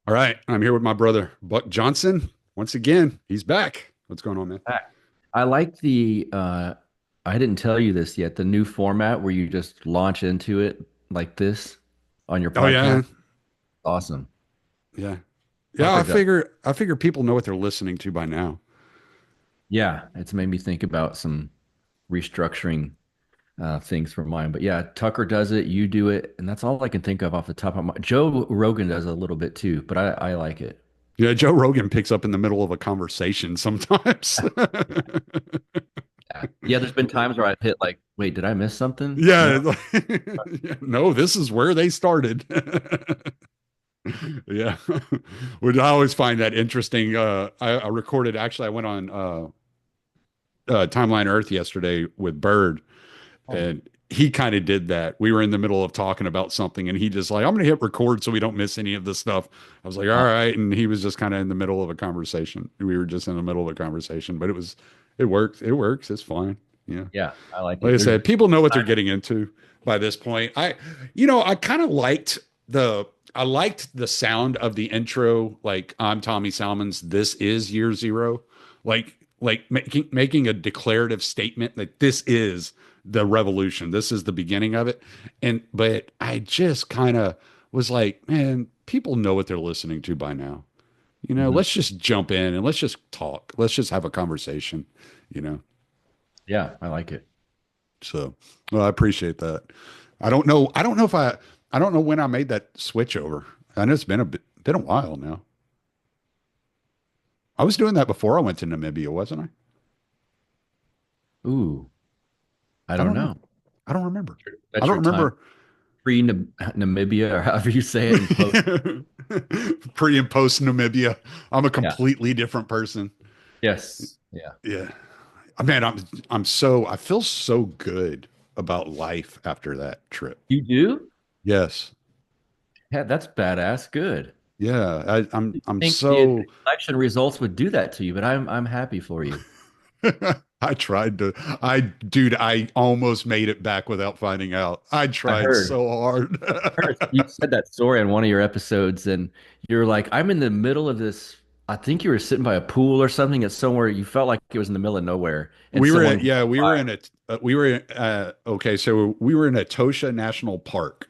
All right, I'm here with my brother Buck Johnson. Once again, he's back. What's going on, man? I I like I didn't tell you this yet, the new format where you just launch into it like this on your Oh yeah, podcast. Awesome. yeah, I yeah. I think that, figure I figure people know what they're listening to by now. yeah, it's made me think about some restructuring things for mine. But yeah, Tucker does it, you do it, and that's all I can think of off the top of my. Joe Rogan does a little bit too, but I like it. Yeah, Joe Rogan picks up in the middle of a conversation sometimes. Yeah. Yeah, there's been times where I've hit like, wait, did I miss something? No. Yeah, no, this is where they started. Yeah, which I always find that interesting. I recorded actually. I went on Timeline Earth yesterday with Bird, Oh, and he kind of did that. We were in the middle of talking about something, and he just like, I'm going to hit record so we don't miss any of this stuff. I was like, all uh, right. And he was just kind of in the middle of a conversation. We were just in the middle of a conversation, but it works. It works. It's fine. Yeah. yeah, I like Like it. I There's said, people know what they're getting into by this point. I kind of I liked the sound of the intro. Like, I'm Tommy Salmon's This Is Year Zero. Like making a declarative statement that this is the revolution. This is the beginning of it. But I just kind of was like, man, people know what they're listening to by now. Mhm. Let's just jump in and let's just talk. Let's just have a conversation, you know. Yeah, I like it. So, well, I appreciate that. I don't know if I don't know when I made that switch over. I know it's been a while now. I was doing that before I went to Namibia, wasn't I? Ooh, I I don't don't know. know. I don't remember. I That's don't your time remember. pre Namibia or however you say it in post. Pre and post Namibia. I'm a Yeah. completely different person. Yes. Yeah. Yeah. Man, I feel so good about life after that trip. You do? Yes. Yeah, that's badass. Good. Yeah. I'm I think the so election results would do that to you, but I'm happy for you. I tried to, dude, I almost made it back without finding out. I I tried heard. so hard. Heard you said that story on one of your episodes, and you're like, I'm in the middle of this. I think you were sitting by a pool or something at somewhere. You felt like it was in the middle of nowhere, and someone Yeah, walked by. okay, so we were in Etosha National Park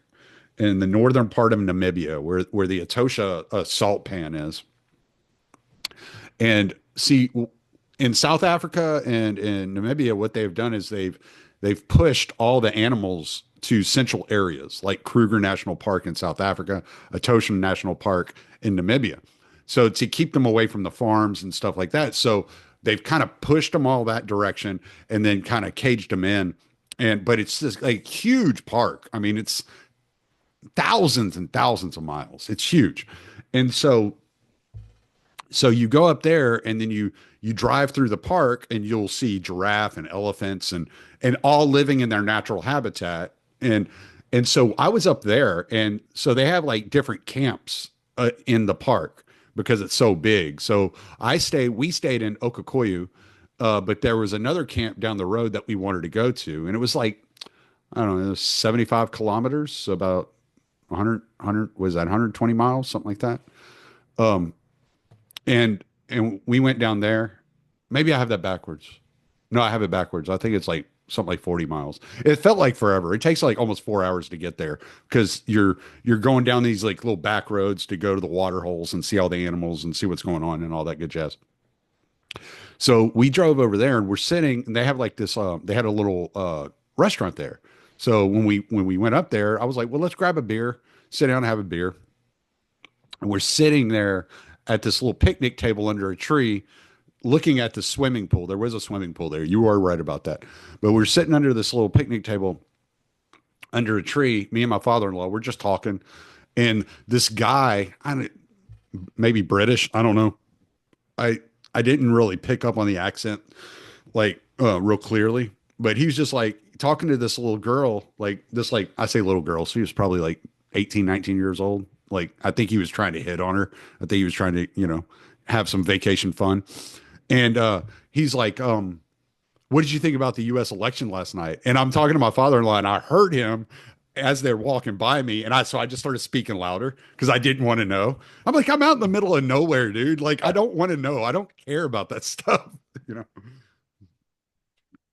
in the northern part of Namibia where the Etosha salt pan is. And see, in South Africa and in Namibia, what they've done is they've pushed all the animals to central areas like Kruger National Park in South Africa, Etosha National Park in Namibia. So to keep them away from the farms and stuff like that. So they've kind of pushed them all that direction and then kind of caged them in. But it's this like huge park. I mean, it's thousands and thousands of miles. It's huge. And so you go up there and then you drive through the park and you'll see giraffe and elephants and all living in their natural habitat. And so I was up there, and so they have like different camps in the park because it's so big. So we stayed in Okakoyu, but there was another camp down the road that we wanted to go to, and it was like, I don't know, it was 75 kilometers, so about 100 was that 120 miles, something like that. Um, and we went down there. Maybe I have that backwards. No, I have it backwards. I think it's like something like 40 miles. It felt like forever. It takes like almost 4 hours to get there because you're going down these like little back roads to go to the water holes and see all the animals and see what's going on and all that good jazz. So we drove over there and we're sitting, and they have like this they had a little restaurant there. So when we went up there, I was like, well, let's grab a beer, sit down and have a beer. And we're sitting there at this little picnic table under a tree looking at the swimming pool. There was a swimming pool there. You are right about that. But we're sitting under this little picnic table under a tree. Me and my father-in-law, we're just talking. And this guy, maybe British, I don't know. I I didn't really pick up on the accent like real clearly, but he was just like talking to this little girl, like this, like I say little girl. She was probably like 18, 19 years old. Like I think he was trying to hit on her. I think he was trying to, have some vacation fun. And he's like, what did you think about the US election last night? And I'm talking to my father-in-law and I heard him as they're walking by me, and I just started speaking louder because I didn't want to know. I'm like, I'm out in the middle of nowhere, dude. Like, I don't want to know. I don't care about that stuff, you know.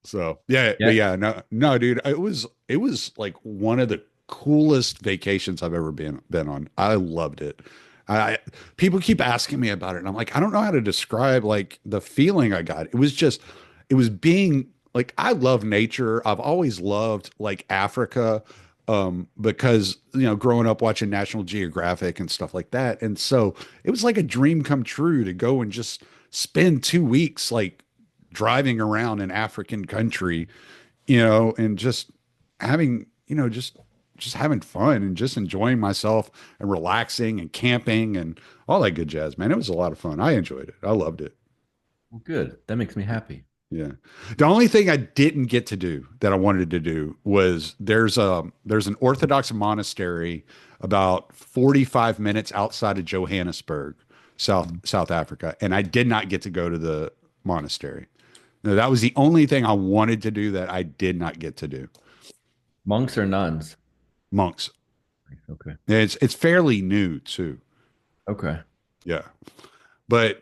So yeah, but Yeah. yeah, no, dude, it was like one of the coolest vacations I've ever been on. I loved it. I People keep asking me about it, and I'm like, I don't know how to describe like the feeling I got. It was just, it was being like, I love nature. I've always loved like Africa, because growing up watching National Geographic and stuff like that, and so it was like a dream come true to go and just spend 2 weeks like driving around an African country, and just having, just having fun and just enjoying myself and relaxing and camping and all that good jazz, man. It was a lot of fun. I enjoyed it. I loved it. Well, good. That makes me happy. Yeah. The only thing I didn't get to do that I wanted to do was there's an Orthodox monastery about 45 minutes outside of Johannesburg, South Africa, and I did not get to go to the monastery. No, that was the only thing I wanted to do that I did not get to do. Monks or nuns? Monks. Okay. It's fairly new too. Okay. Yeah. But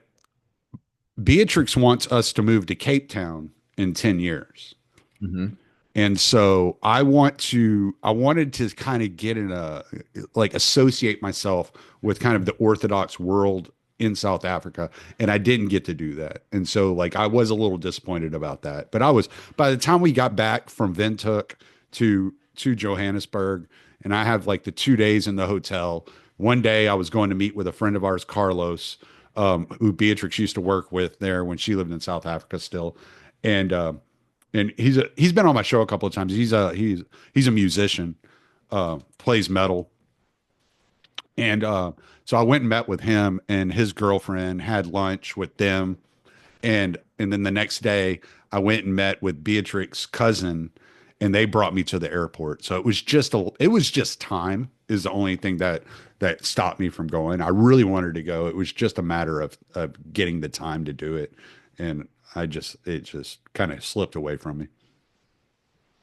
Beatrix wants us to move to Cape Town in 10 years. Hmm. And so I wanted to kind of get in a, like, associate myself with kind of the Orthodox world in South Africa. And I didn't get to do that. And so, like, I was a little disappointed about that. But by the time we got back from Windhoek to Johannesburg, and I have like the 2 days in the hotel. One day I was going to meet with a friend of ours, Carlos, who Beatrix used to work with there when she lived in South Africa still. And, and he's been on my show a couple of times. He's a musician, plays metal, and so I went and met with him and his girlfriend, had lunch with them, and then the next day I went and met with Beatrix's cousin, and they brought me to the airport. So it was just time is the only thing that stopped me from going. I really wanted to go. It was just a matter of getting the time to do it, and it just kind of slipped away from me.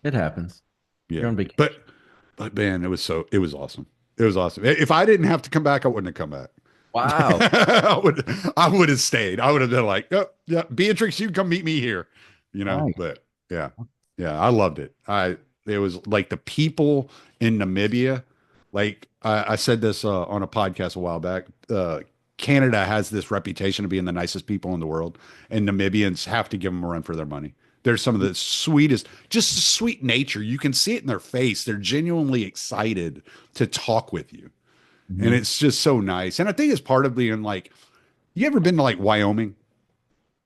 It happens. Yeah. You're on vacation. But man, it was awesome. It was awesome. If I didn't have to come back, I wouldn't have come back. Wow. I would have stayed. I would have been like, oh, yeah, Beatrix, you come meet me here, Nice. but yeah, yeah, I loved it. It was like the people in Namibia, like I said this on a podcast a while back. Canada has this reputation of being the nicest people in the world, and Namibians have to give them a run for their money. They're some of the sweetest, just the sweet nature. You can see it in their face. They're genuinely excited to talk with you. And Hmm. it's just so nice. And I think it's part of being like, you ever been to like Wyoming?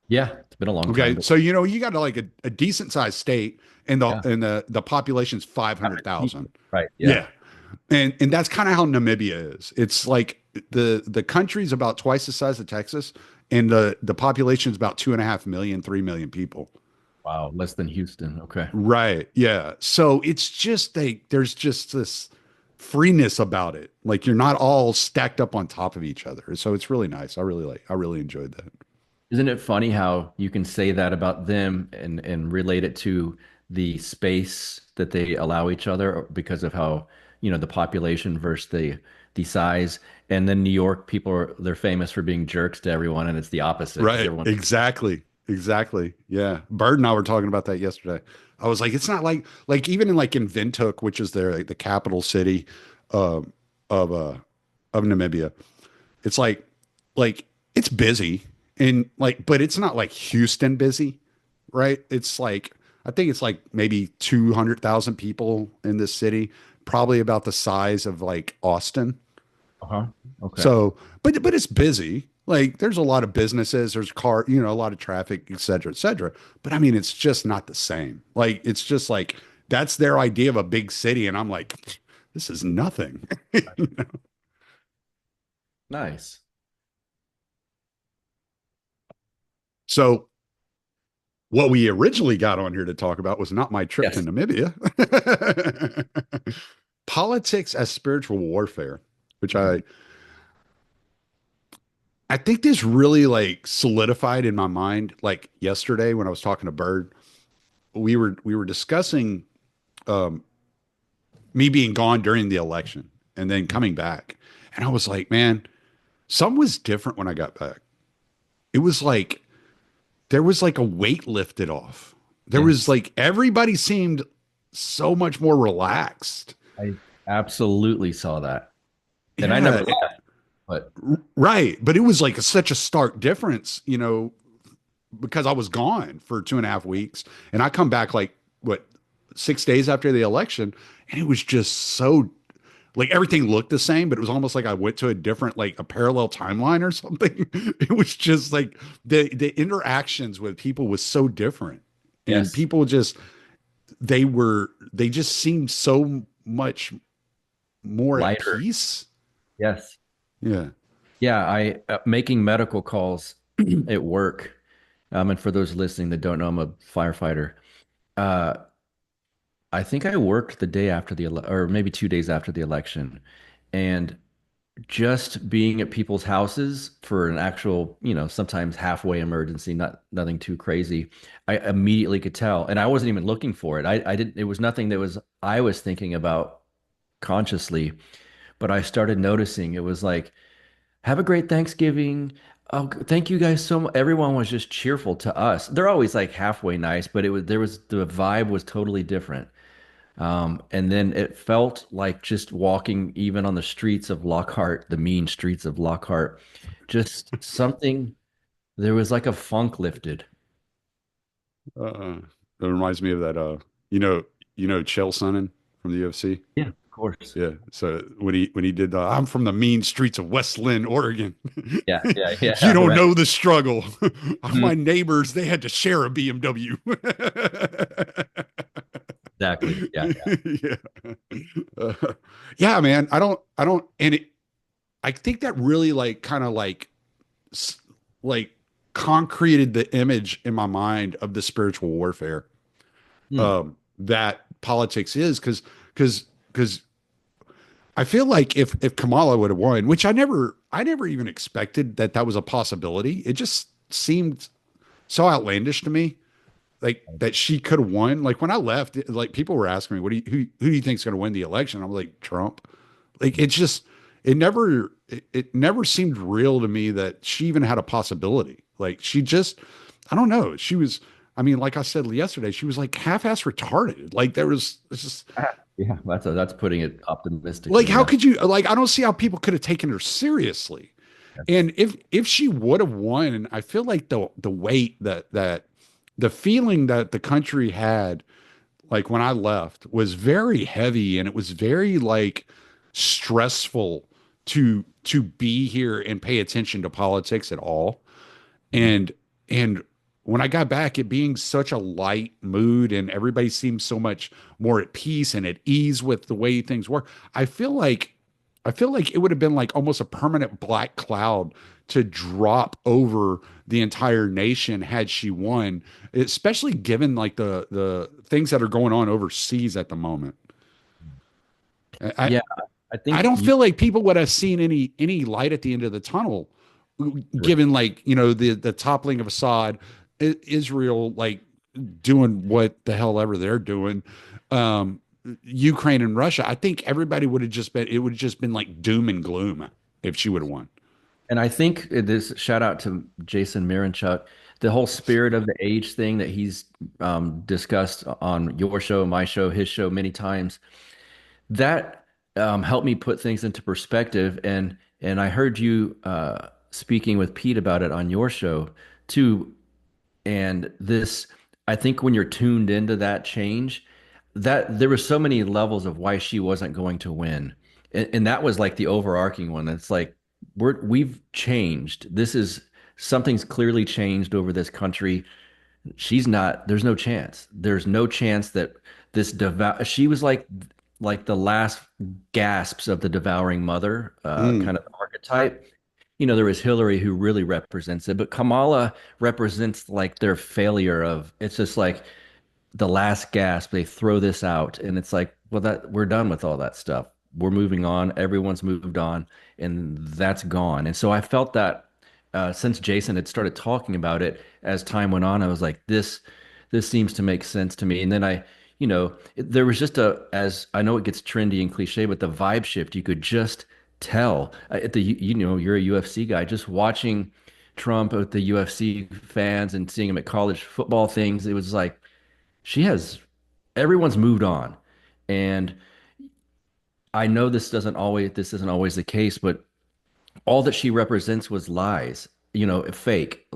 Yeah, it's been a long time, Okay. but So, you got to like a decent sized state, and yeah. the population's 500,000. Right. Yeah. Yeah. And that's kind of how Namibia is. It's like the country's about twice the size of Texas, and the population is about 2.5 million, 3 million people. Wow. Less than Houston. Okay. Right. Yeah. So it's just there's just this freeness about it. Like, you're not all stacked up on top of each other. So it's really nice. I really enjoyed that. Isn't it funny how you can say that about them and relate it to the space that they allow each other because of how, the population versus the size. And then New York people they're famous for being jerks to everyone, and it's the opposite because Right. everyone. Exactly. Exactly. Yeah. Bird and I were talking about that yesterday. I was like, it's not like even in like in Windhoek, which is like the capital city uh, of Namibia. It's like it's busy, and like, but it's not like Houston busy, right? It's like, I think it's like maybe 200,000 people in this city, probably about the size of like Austin. Uh-huh. Okay. So, but it's busy. Like, there's a lot of businesses, there's a lot of traffic, et cetera, et cetera. But I mean, it's just not the same. Like, it's just like that's their idea of a big city, and I'm like, this is nothing. Nice. So, what we originally got on here to talk about was not my trip to Yes. Namibia. Politics as spiritual warfare, which Mhm. I think this really like solidified in my mind like yesterday when I was talking to Bird. We were discussing um me being gone during the election and then coming back. And I was like, man, something was different when I got back. It was like there was like a weight lifted off. There was Yes. like everybody seemed so much more relaxed. I absolutely saw that. And I never Yeah, left, but right. But it was like such a stark difference, because I was gone for 2.5 weeks and I come back like what 6 days after the election, and it was just so like everything looked the same, but it was almost like I went to a different, like a parallel timeline or something. It was just like the interactions with people was so different, and yes, people just they just seemed so much more at lighter. peace. Yes. Yeah. Yeah, I making medical calls at work. And for those listening that don't know, I'm a firefighter. Uh, I think I worked the day after or maybe 2 days after the election, and just being at people's houses for an actual, sometimes halfway emergency, nothing too crazy. I immediately could tell, and I wasn't even looking for it. I didn't. It was nothing that was I was thinking about consciously, but I started noticing it was like, "Have a great Thanksgiving." Oh, thank you guys so much. Everyone was just cheerful to us. They're always like halfway nice, but the vibe was totally different. And then it felt like just walking even on the streets of Lockhart, the mean streets of Lockhart, just something, there was like a funk lifted. Uh, that reminds me of that. You know, Chael Sonnen from the UFC. Yeah, of course. Yeah. So when he did, I'm from the mean streets of West Lynn, Oregon. Yeah, yeah, You yeah, don't right. know the struggle. Mhm. My neighbors, they had to share a BMW. Exactly. Yeah, yeah. Yeah. Uh, yeah, man. And I think that really like kind of like concreted the image in my mind of the spiritual warfare Hmm. that politics is, because I feel like if Kamala would have won, which I never even expected that was a possibility. It just seemed so outlandish to me, like that she could have won. Like when I left, like people were asking me, who do you think's going to win the election? I'm like, Trump. Like it never seemed real to me that she even had a possibility. Like she just, I don't know. She was, I mean, like I said yesterday, she was like half-ass retarded. Like there was it's just Yeah, that's putting it like, optimistically. how Yeah. could you, like, I don't see how people could have taken her seriously. Yes. And if she would have won, I feel like the weight that the feeling that the country had, like when I left, was very heavy, and it was very like stressful to be here and pay attention to politics at all. Mhm. And when I got back, it being such a light mood and everybody seemed so much more at peace and at ease with the way things were. I feel like I feel like it would have been like almost a permanent black cloud to drop over the entire nation had she won, especially given like the things that are going on overseas at the moment. I Yeah, I I think don't you feel like people would have seen any light at the end of the tunnel, right. given like the toppling of Assad, Israel like doing what the hell ever they're doing, um, Ukraine and Russia. I think everybody would have just been it would have just been like doom and gloom if she would have won. And I think this shout out to Jason Miranchuk, the whole spirit of the age thing that he's discussed on your show, my show, his show many times. That helped me put things into perspective. And I heard you speaking with Pete about it on your show too. And this, I think when you're tuned into that change, that there were so many levels of why she wasn't going to win. And that was like the overarching one. It's like we've changed. This is something's clearly changed over this country. She's not, there's no chance. There's no chance that she was like the last gasps of the devouring mother Mm, kind of archetype. There was Hillary who really represents it, but Kamala represents like their failure of it's just like the last gasp. They throw this out, and it's like, well, that we're done with all that stuff. We're moving on. Everyone's moved on, and that's gone. And so I felt that since Jason had started talking about it as time went on, I was like, this seems to make sense to me. And then there was just as I know it gets trendy and cliche, but the vibe shift, you could just tell at you're a UFC guy, just watching Trump with the UFC fans and seeing him at college football things. It was like she has, everyone's moved on. And I know this isn't always the case, but all that she represents was lies, fake.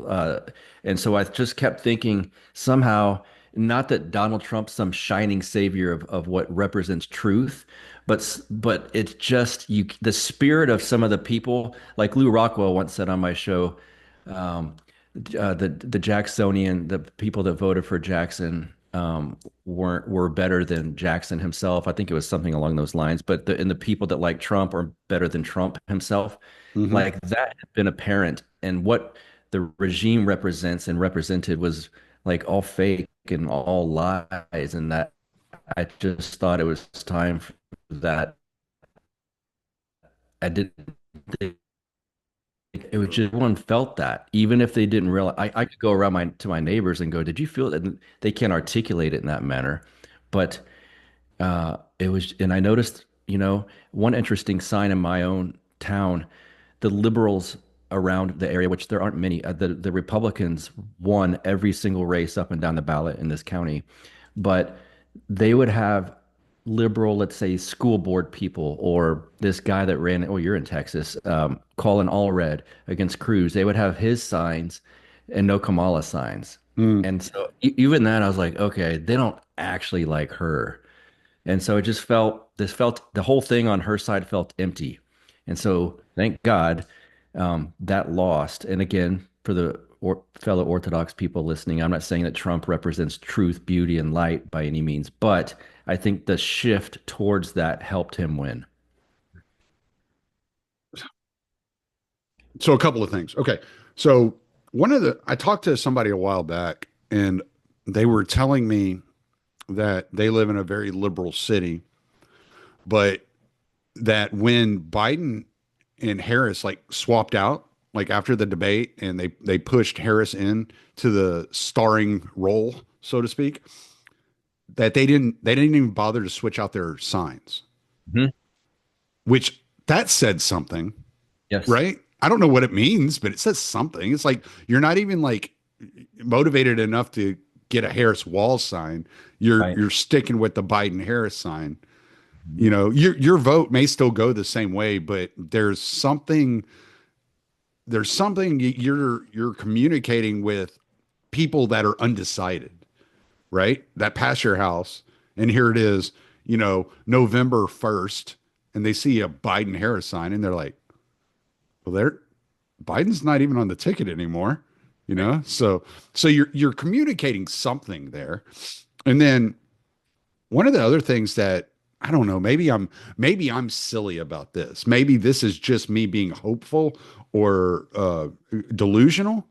And so I just kept thinking somehow, not that Donald Trump's some shining savior of what represents truth, but it's just the spirit of some of the people, like Lou Rockwell once said on my show, um, the Jacksonian, the people that voted for Jackson were better than Jackson himself. I think it was something along those lines. But the people that like Trump are better than Trump himself. Hmm. Like that had been apparent, and what the regime represents and represented was like all fake and all lies, and that I just thought it was time for that. I didn't think it was just everyone felt that, even if they didn't realize. I could go around my neighbors and go, "Did you feel that?" And they can't articulate it in that manner, but it was, and I noticed, one interesting sign in my own town, the liberals around the area, which there aren't many, the Republicans won every single race up and down the ballot in this county, but they would have liberal, let's say, school board people, or this guy that ran, oh, you're in Texas, Colin Allred against Cruz. They would have his signs and no Kamala signs. Mm. And so even that, I was like, okay, they don't actually like her. And so it just felt the whole thing on her side felt empty. And so thank God that lost. And again, for the fellow Orthodox people listening, I'm not saying that Trump represents truth, beauty, and light by any means, but I think the shift towards that helped him win. So a couple of things. Okay. So I talked to somebody a while back and they were telling me that they live in a very liberal city, but that when Biden and Harris like swapped out, like after the debate, and they pushed Harris in to the starring role, so to speak, that they didn't even bother to switch out their signs, Mhm. which that said something, Yes. right? I don't know what it means, but it says something. It's like you're not even like motivated enough to get a Harris wall sign. Right. You're sticking with the Biden Harris sign. Mhm. Your vote may still go the same way, but there's something you're communicating with people that are undecided, right? That pass your house, and here it is, November 1st, and they see a Biden Harris sign, and they're like, well, Biden's not even on the ticket anymore, Right. so you're communicating something there. And then one of the other things that I don't know, maybe I'm silly about this. Maybe this is just me being hopeful or delusional.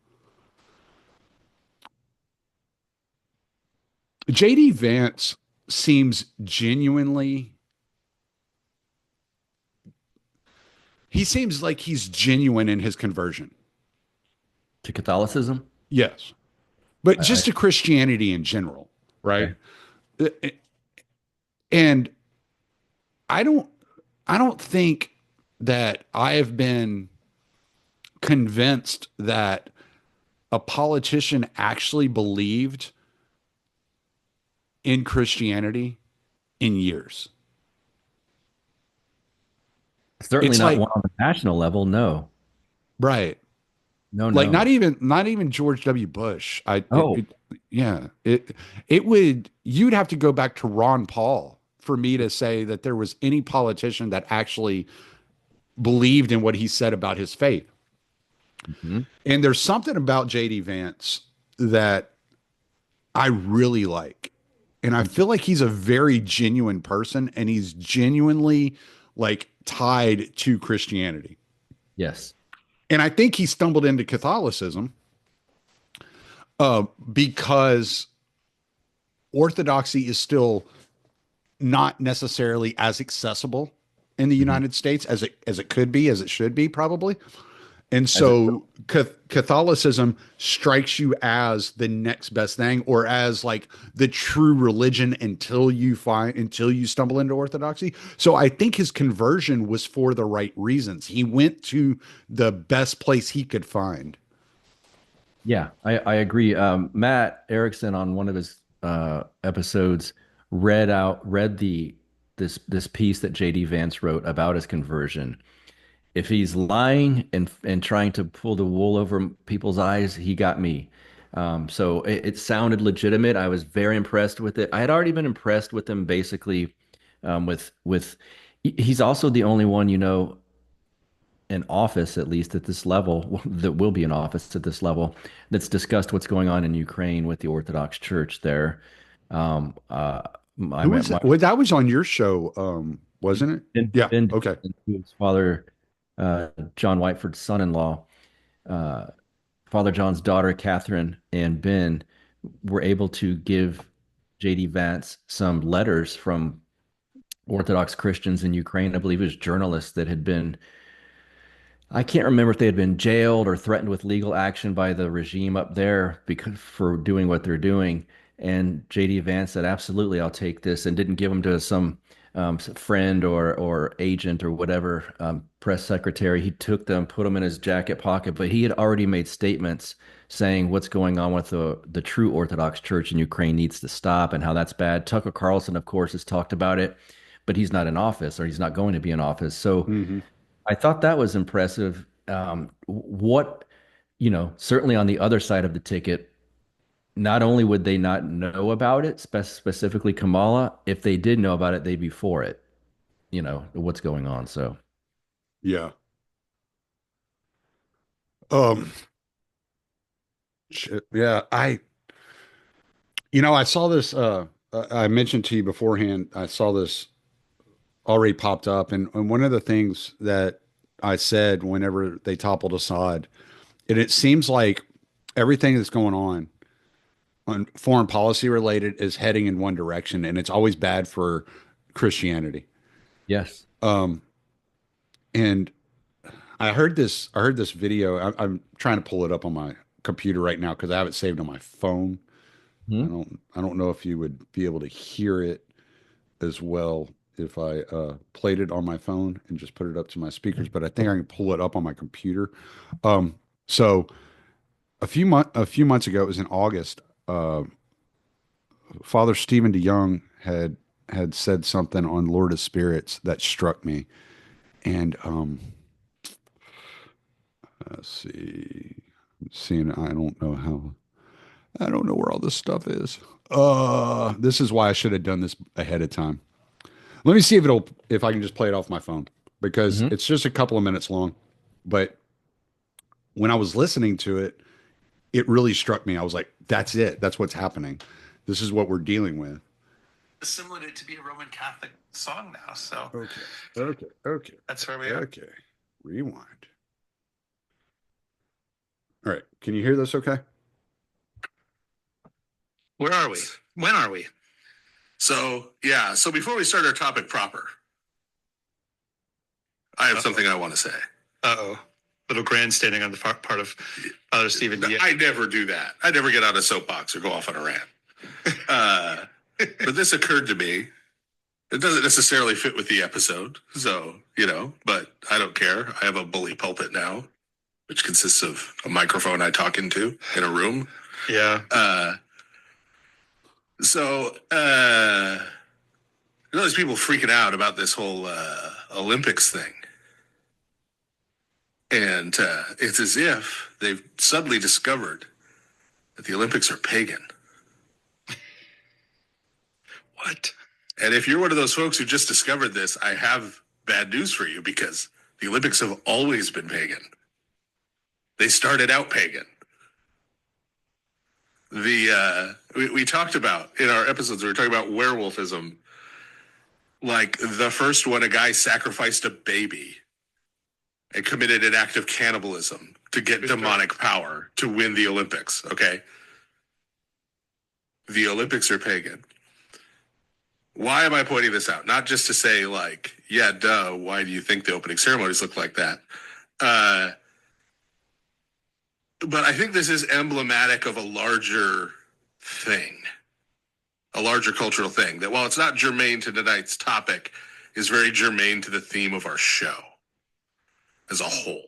JD Vance seems genuinely he seems like he's genuine in his conversion. To Catholicism? Yes. But I, just to Christianity in general, right? okay. And I don't I don't think that I have been convinced that a politician actually believed in Christianity in years. Certainly It's not like, one on the national level. No, right. no, Like not no. even not even George W. Bush. Oh, Yeah, it would you'd have to go back to Ron Paul for me to say that there was any politician that actually believed in what he said about his faith. mhm. And there's something about JD Vance that I really like. And I feel like he's a very genuine person and he's genuinely like tied to Christianity. Yes. And I think he stumbled into Catholicism because Orthodoxy is still not necessarily as accessible in the Mhm. United States as it could be, as it should be, probably. And as a so Catholicism strikes you as the next best thing or as like the true religion until you stumble into Orthodoxy. So I think his conversion was for the right reasons. He went to the best place he could find. Yeah, I agree. Matt Erickson on one of his episodes read this piece that JD Vance wrote about his conversion. If he's lying and trying to pull the wool over people's eyes, he got me. So it sounded legitimate. I was very impressed with it. I had already been impressed with him basically with he's also the only one, in office, at least at this level, that will be in office at this level, that's discussed what's going on in Ukraine with the Orthodox Church there. Um, uh, Who was it? Well, that was on your show, wasn't it? Yeah. Ben, Okay. whose father, John Whiteford's son-in-law, uh, Father John's daughter, Catherine, and Ben were able to give JD Vance some letters from Orthodox Christians in Ukraine. I believe it was journalists that had been I can't remember if they had been jailed or threatened with legal action by the regime up there because for doing what they're doing. And JD Vance said, "Absolutely, I'll take this," and didn't give them to some friend or agent or whatever press secretary. He took them, put them in his jacket pocket. But he had already made statements saying what's going on with the true Orthodox Church in Ukraine needs to stop and how that's bad. Tucker Carlson, of course, has talked about it, but he's not in office or he's not going to be in office. So Hmm. I thought that was impressive. Certainly on the other side of the ticket, not only would they not know about it, specifically Kamala, if they did know about it, they'd be for it, what's going on. So, Yeah. Um, shit. Yeah. I saw this, I mentioned to you beforehand, I saw this already popped up. And one of the things that I said whenever they toppled Assad, and it seems like everything that's going on foreign policy related is heading in one direction, and it's always bad for Christianity. yes. Um, and I heard this video. I'm trying to pull it up on my computer right now because I have it saved on my phone. Hmm? I don't know if you would be able to hear it as well if I played it on my phone and just put it up to my speakers, but I think I can pull it up on my computer. Um, so a few months ago, it was in August. Father Stephen DeYoung had said something on Lord of Spirits that struck me, and let's see, seeing I don't know where all this stuff is. This is why I should have done this ahead of time. Let me see if I can just play it off my phone because Hmm. it's just a couple of minutes long. But when I was listening to it, it really struck me. I was like, that's it. That's what's happening. This is what we're dealing with. Assimilated to be a Roman Catholic song now. So Okay. Okay. that's where we are. Okay. Rewind. All right. Can you hear this okay? Where are we? When are we? So, yeah. So before we start our topic proper, I have something I want to say. Uh-oh. Little grandstanding on the part of Father Stephen. I never do that. I never get on a soapbox or go off on a rant. But this occurred to me. It doesn't necessarily fit with the episode. So, but I don't care. I have a bully pulpit now, which consists of a microphone I talk into in a room. Yeah. There's people freaking out about this whole Olympics thing. And it's as if they've suddenly discovered that the Olympics are pagan. What? And if you're one of those folks who just discovered this, I have bad news for you because the Olympics have always been pagan. They started out pagan. We talked about in our episodes, we were talking about werewolfism. Like the first one, a guy sacrificed a baby and committed an act of cannibalism to get demonic power to win the Olympics. Okay. The Olympics are pagan. Why am I pointing this out? Not just to say like, yeah, duh, why do you think the opening ceremonies look like that? but I think this is emblematic of a larger thing, a larger cultural thing that, while it's not germane to tonight's topic, is very germane to the theme of our show as a whole.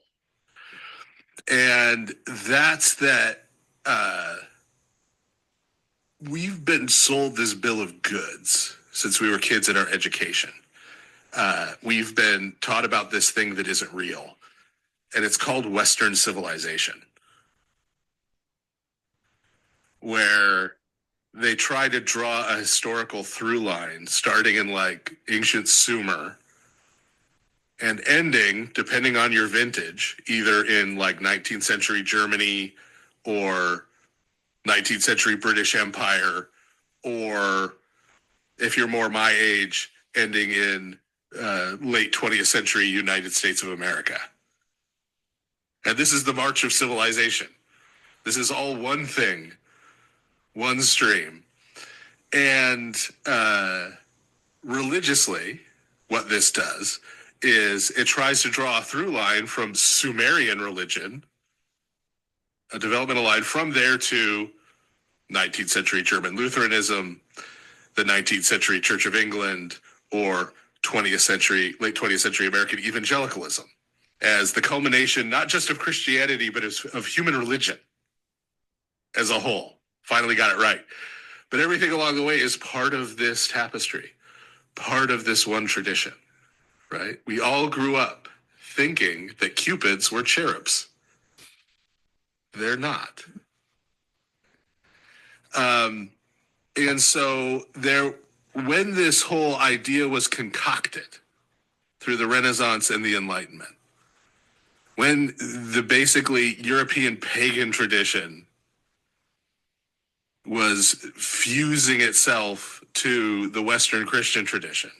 And that's that we've been sold this bill of goods since we were kids in our education. We've been taught about this thing that isn't real, and it's called Western civilization, where they try to draw a historical through line starting in like ancient Sumer and ending, depending on your vintage, either in like 19th century Germany or 19th century British Empire, or if you're more my age, ending in late 20th century United States of America. And this is the march of civilization. This is all one thing, one stream. And religiously, what this does is it tries to draw a through line from Sumerian religion, a developmental line from there to 19th century German Lutheranism, the 19th century Church of England, or 20th century, late 20th century American evangelicalism, as the culmination not just of Christianity, but of human religion as a whole. Finally got it right. But everything along the way is part of this tapestry, part of this one tradition, right? We all grew up thinking that cupids were cherubs. They're not. And so when this whole idea was concocted through the Renaissance and the Enlightenment, when the basically European pagan tradition was fusing itself to the Western Christian tradition,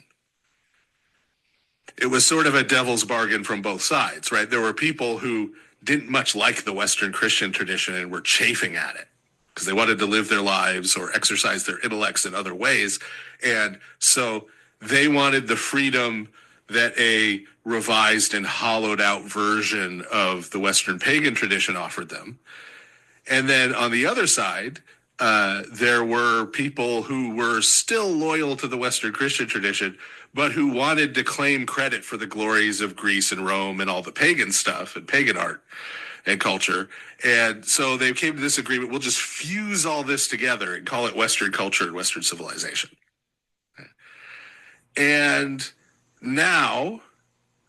it was sort of a devil's bargain from both sides, right? There were people who didn't much like the Western Christian tradition and were chafing at it because they wanted to live their lives or exercise their intellects in other ways. And so they wanted the freedom that a revised and hollowed out version of the Western pagan tradition offered them. And then on the other side, there were people who were still loyal to the Western Christian tradition, but who wanted to claim credit for the glories of Greece and Rome and all the pagan stuff and pagan art and culture. And so they came to this agreement, we'll just fuse all this together and call it Western culture and Western civilization. And now,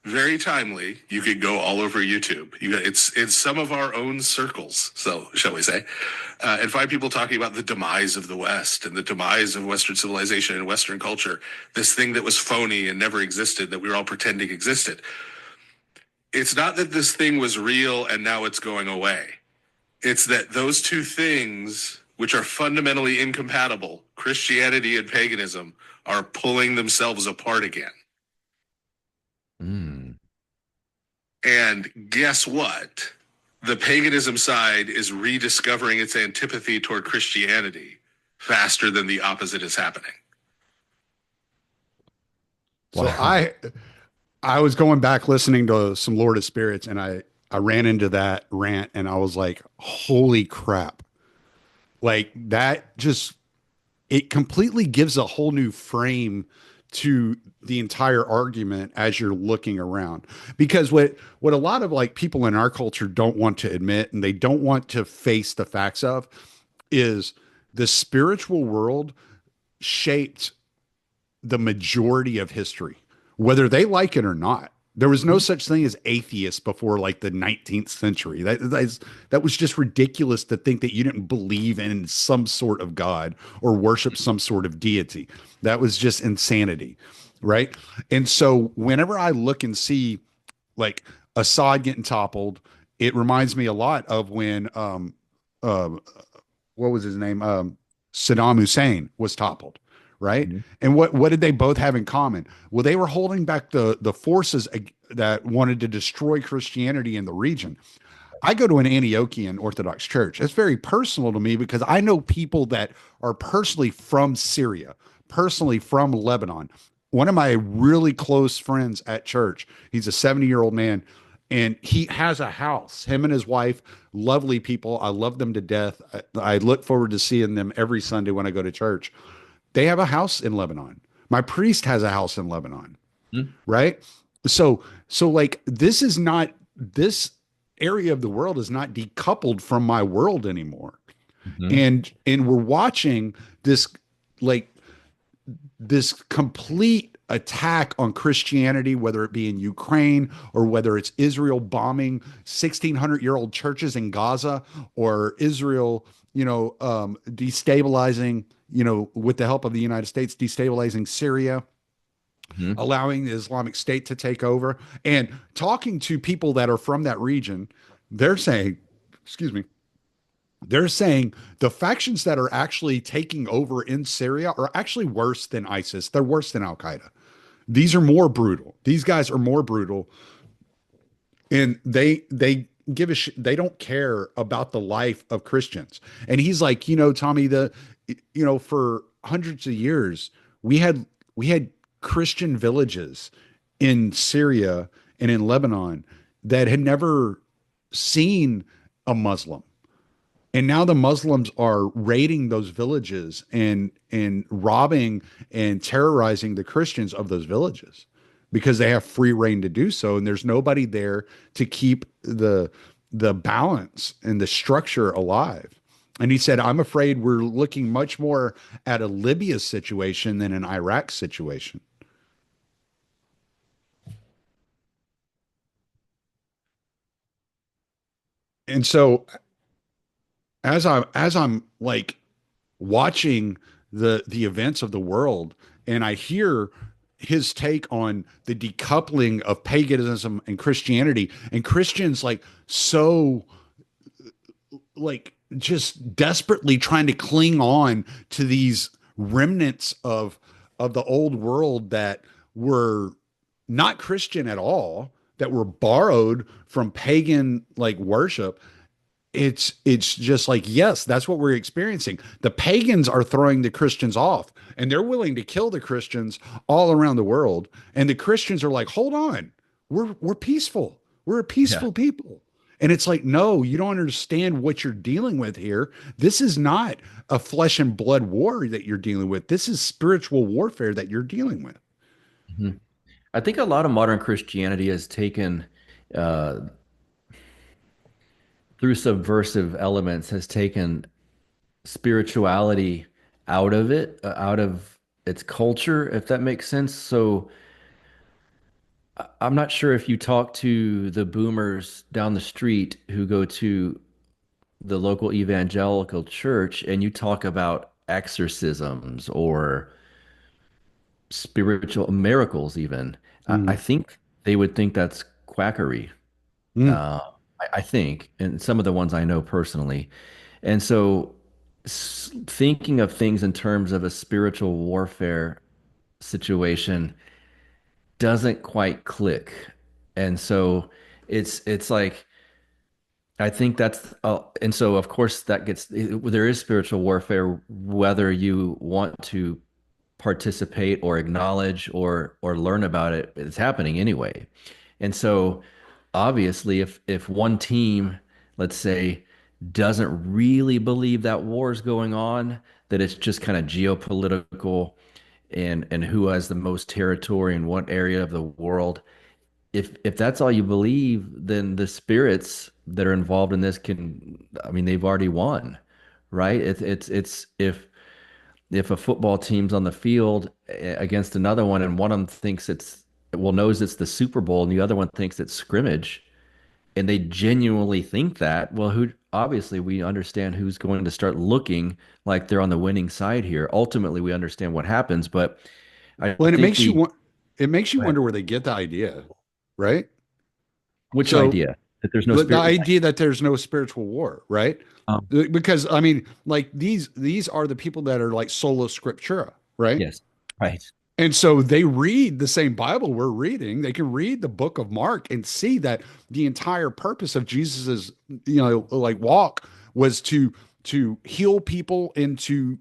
very timely, you can go all over YouTube. It's in some of our own circles, so shall we say, and find people talking about the demise of the West and the demise of Western civilization and Western culture, this thing that was phony and never existed, that we were all pretending existed. It's not that this thing was real and now it's going away. It's that those two things, which are fundamentally incompatible, Christianity and paganism, are pulling themselves apart again. And guess what? The paganism side is rediscovering its antipathy toward Christianity faster than the opposite is happening. So I was going back listening to some Lord of Spirits, and I ran into that rant, and I was like, holy crap. Like that just, it completely gives a whole new frame to the entire argument as you're looking around. Because what a lot of like people in our culture don't want to admit, and they don't want to face the facts of, is the spiritual world shaped the majority of history, whether they like it or not. There was no such thing as atheists before like the 19th century. That was just ridiculous to think that you didn't believe in some sort of God or worship some sort of deity. That was just insanity, right? And so whenever I look and see like Assad getting toppled, it reminds me a lot of when what was his name? Saddam Hussein was toppled. Right. Mm-hmm. And what did they both have in common? Well, they were holding back the forces that wanted to destroy Christianity in the region. I go to an Antiochian Orthodox church. It's very personal to me because I know people that are personally from Syria, personally from Lebanon. One of my really close friends at church, he's a 70-year-old man. and he has a house. Him and his wife, lovely people. I love them to death. I look forward to seeing them every Sunday when I go to church. They have a house in Lebanon. My priest has a house in Lebanon, Mhm. right? So like this is not, this area of the world is not decoupled from my world anymore. Mhm. And we're watching this, like, this complete attack on Christianity, whether it be in Ukraine or whether it's Israel bombing 1,600-year-old churches in Gaza, or Israel, destabilizing, with the help of the United States, destabilizing Syria, Mhm. allowing the Islamic State to take over. And talking to people that are from that region, they're saying, excuse me, they're saying the factions that are actually taking over in Syria are actually worse than ISIS. They're worse than Al Qaeda. These are more brutal. These guys are more brutal, and they give a they don't care about the life of Christians. And he's like, Tommy, for hundreds of years we had Christian villages in Syria and in Lebanon that had never seen a Muslim, and now the Muslims are raiding those villages and robbing and terrorizing the Christians of those villages because they have free reign to do so, and there's nobody there to keep the balance and the structure alive. And he said, I'm afraid we're looking much more at a Libya situation than an Iraq situation. And so as I'm like watching the events of the world, and I hear his take on the decoupling of paganism and Christianity, and Christians like so, like, just desperately trying to cling on to these remnants of the old world that were not Christian at all, that were borrowed from pagan like worship. It's just like, yes, that's what we're experiencing. The pagans are throwing the Christians off, and they're willing to kill the Christians all around the world, and the Christians are like, hold on, we're peaceful, we're a Yeah. peaceful people. And it's like, no, you don't understand what you're dealing with here. This is not a flesh and blood war that you're dealing with. This is spiritual warfare that you're dealing with. Mhm. I think a lot of modern Christianity has taken, uh, through subversive elements, has taken spirituality out of it, out of its culture, if that makes sense. So I'm not sure if you talk to the boomers down the street who go to the local evangelical church and you talk about exorcisms or spiritual miracles, even, I Mm. think they would think that's quackery. Mm. Uh, I think, and some of the ones I know personally. And so, thinking of things in terms of a spiritual warfare situation doesn't quite click. And so, it's like I think that's, and so of course that gets, there is spiritual warfare, whether you want to participate or acknowledge or learn about it, it's happening anyway. And so obviously if one team, let's say, doesn't really believe that war is going on, that it's just kind of geopolitical and who has the most territory in what area of the world, if that's all you believe, then the spirits that are involved in this can, I mean, they've already won, right? It's if a football team's on the field against another one and one of them thinks it's, well, knows it's the Super Bowl and the other one thinks it's scrimmage, and they genuinely think that, well, who, obviously we understand who's going to start looking like they're on the winning side here. Ultimately, we understand what happens, but I Well, and think the, it makes you go ahead. wonder where they get the idea, right? Which So idea that there's no the spirit? idea that there's no spiritual war, right? Um, Because I mean, like, these are the people that are like sola scriptura, right? yes, right. And so they read the same Bible we're reading. They can read the book of Mark and see that the entire purpose of Jesus's, like, walk was to heal people and to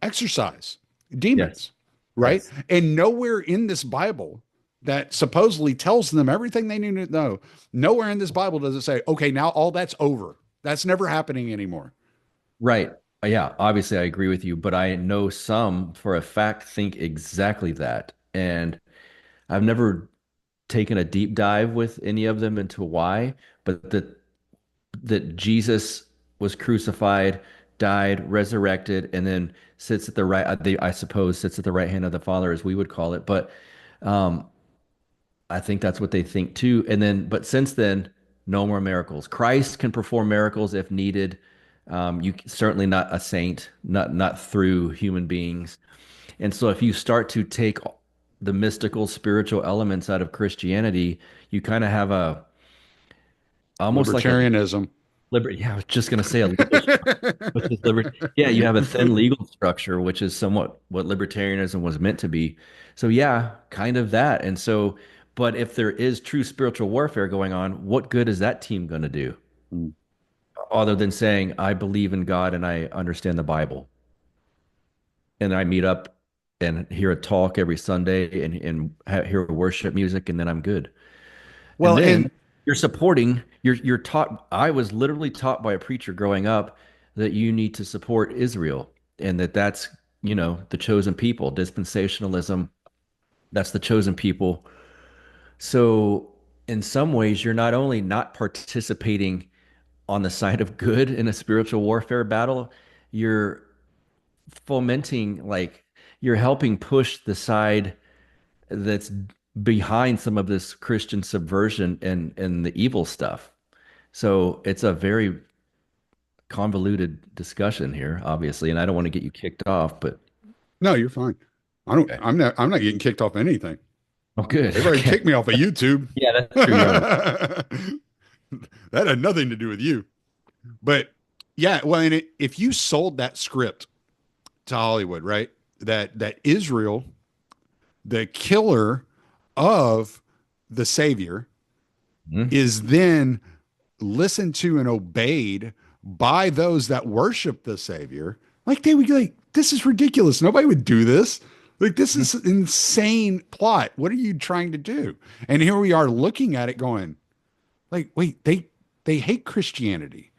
exorcise Yes, demons, right? yes. And nowhere in this Bible that supposedly tells them everything they need to know. Nowhere in this Bible does it say, okay, now all that's over. That's never happening anymore. Right. Yeah, obviously I agree with you, but I know some for a fact think exactly that. And I've never taken a deep dive with any of them into why, but that Jesus was crucified, died, resurrected, and then sits at the right, I suppose, sits at the right hand of the Father, as we would call it. But um, I think that's what they think too. And then, but since then, no more miracles. Christ can perform miracles if needed. You certainly not a saint, not through human beings. And so, if you start to take the mystical, spiritual elements out of Christianity, you kind of have a almost like a Libertarianism. liberty. Yeah, I was just going to say a legal, which is liberty. Yeah, you have a thin legal structure, which is somewhat what libertarianism was meant to be. So yeah, kind of that. And so, but if there is true spiritual warfare going on, what good is that team going to do? Mm. Other than saying, I believe in God and I understand the Bible. And I meet up and hear a talk every Sunday and hear worship music, and then I'm good. And Well, then and you're taught. I was literally taught by a preacher growing up that you need to support Israel and that's the chosen people, dispensationalism, that's the chosen people. So in some ways you're not only not participating on the side of good in a spiritual warfare battle, you're fomenting, like, you're helping push the side that's behind some of this Christian subversion and the evil stuff. So it's a very convoluted discussion here, obviously, and I don't want to get you kicked off, but no, you're fine. I don't. okay. I'm not getting kicked off anything. Oh, good. They've already Okay. kicked me off of YouTube. Yeah, that's true. You're on. That had nothing to do with you. But yeah, well, and if you sold that script to Hollywood, right? That Israel, the killer of the Savior, Mhm. is then listened to and obeyed by those that worship the Savior, like they would be like, this is ridiculous. Nobody would do this. Like, this is an insane plot. What are you trying to do? And here we are looking at it going, like, wait, they hate Christianity.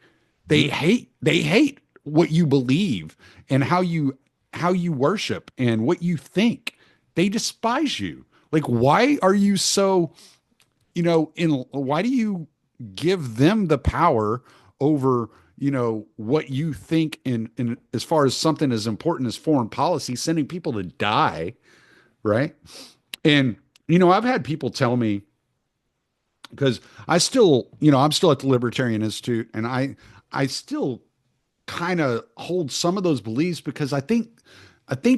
Mhm. They hate what you believe and how you worship and what you think. They despise you. Like, why are you so, why do you give them the power over, what you think in as far as something as important as foreign policy, sending people to die, right? And I've had people tell me, because I still, I'm still at the Libertarian Institute, and I still kind of hold some of those beliefs because I think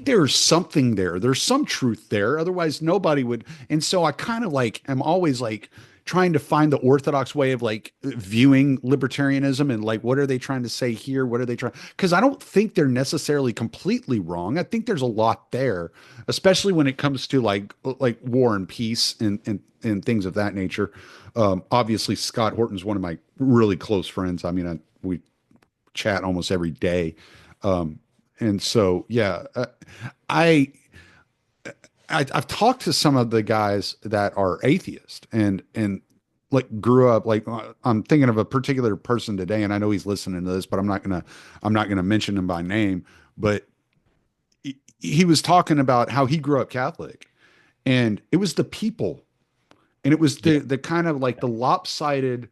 there's something there. There's some truth there. Otherwise, nobody would. And so I kind of like am always like trying to find the orthodox way of like viewing libertarianism and like what are they trying to say here? What are they trying? Because I don't think they're necessarily completely wrong. I think there's a lot there, especially when it comes to like war and peace and things of that nature. Obviously, Scott Horton's one of my really close friends. I mean, we chat almost every day. And so, yeah, I, I've talked to some of the guys that are atheist and like grew up like I'm thinking of a particular person today, and I know he's listening to this, but I'm not gonna mention him by name. But he was talking about how he grew up Catholic, and it was the people, and it was Yeah. the kind of like the lopsided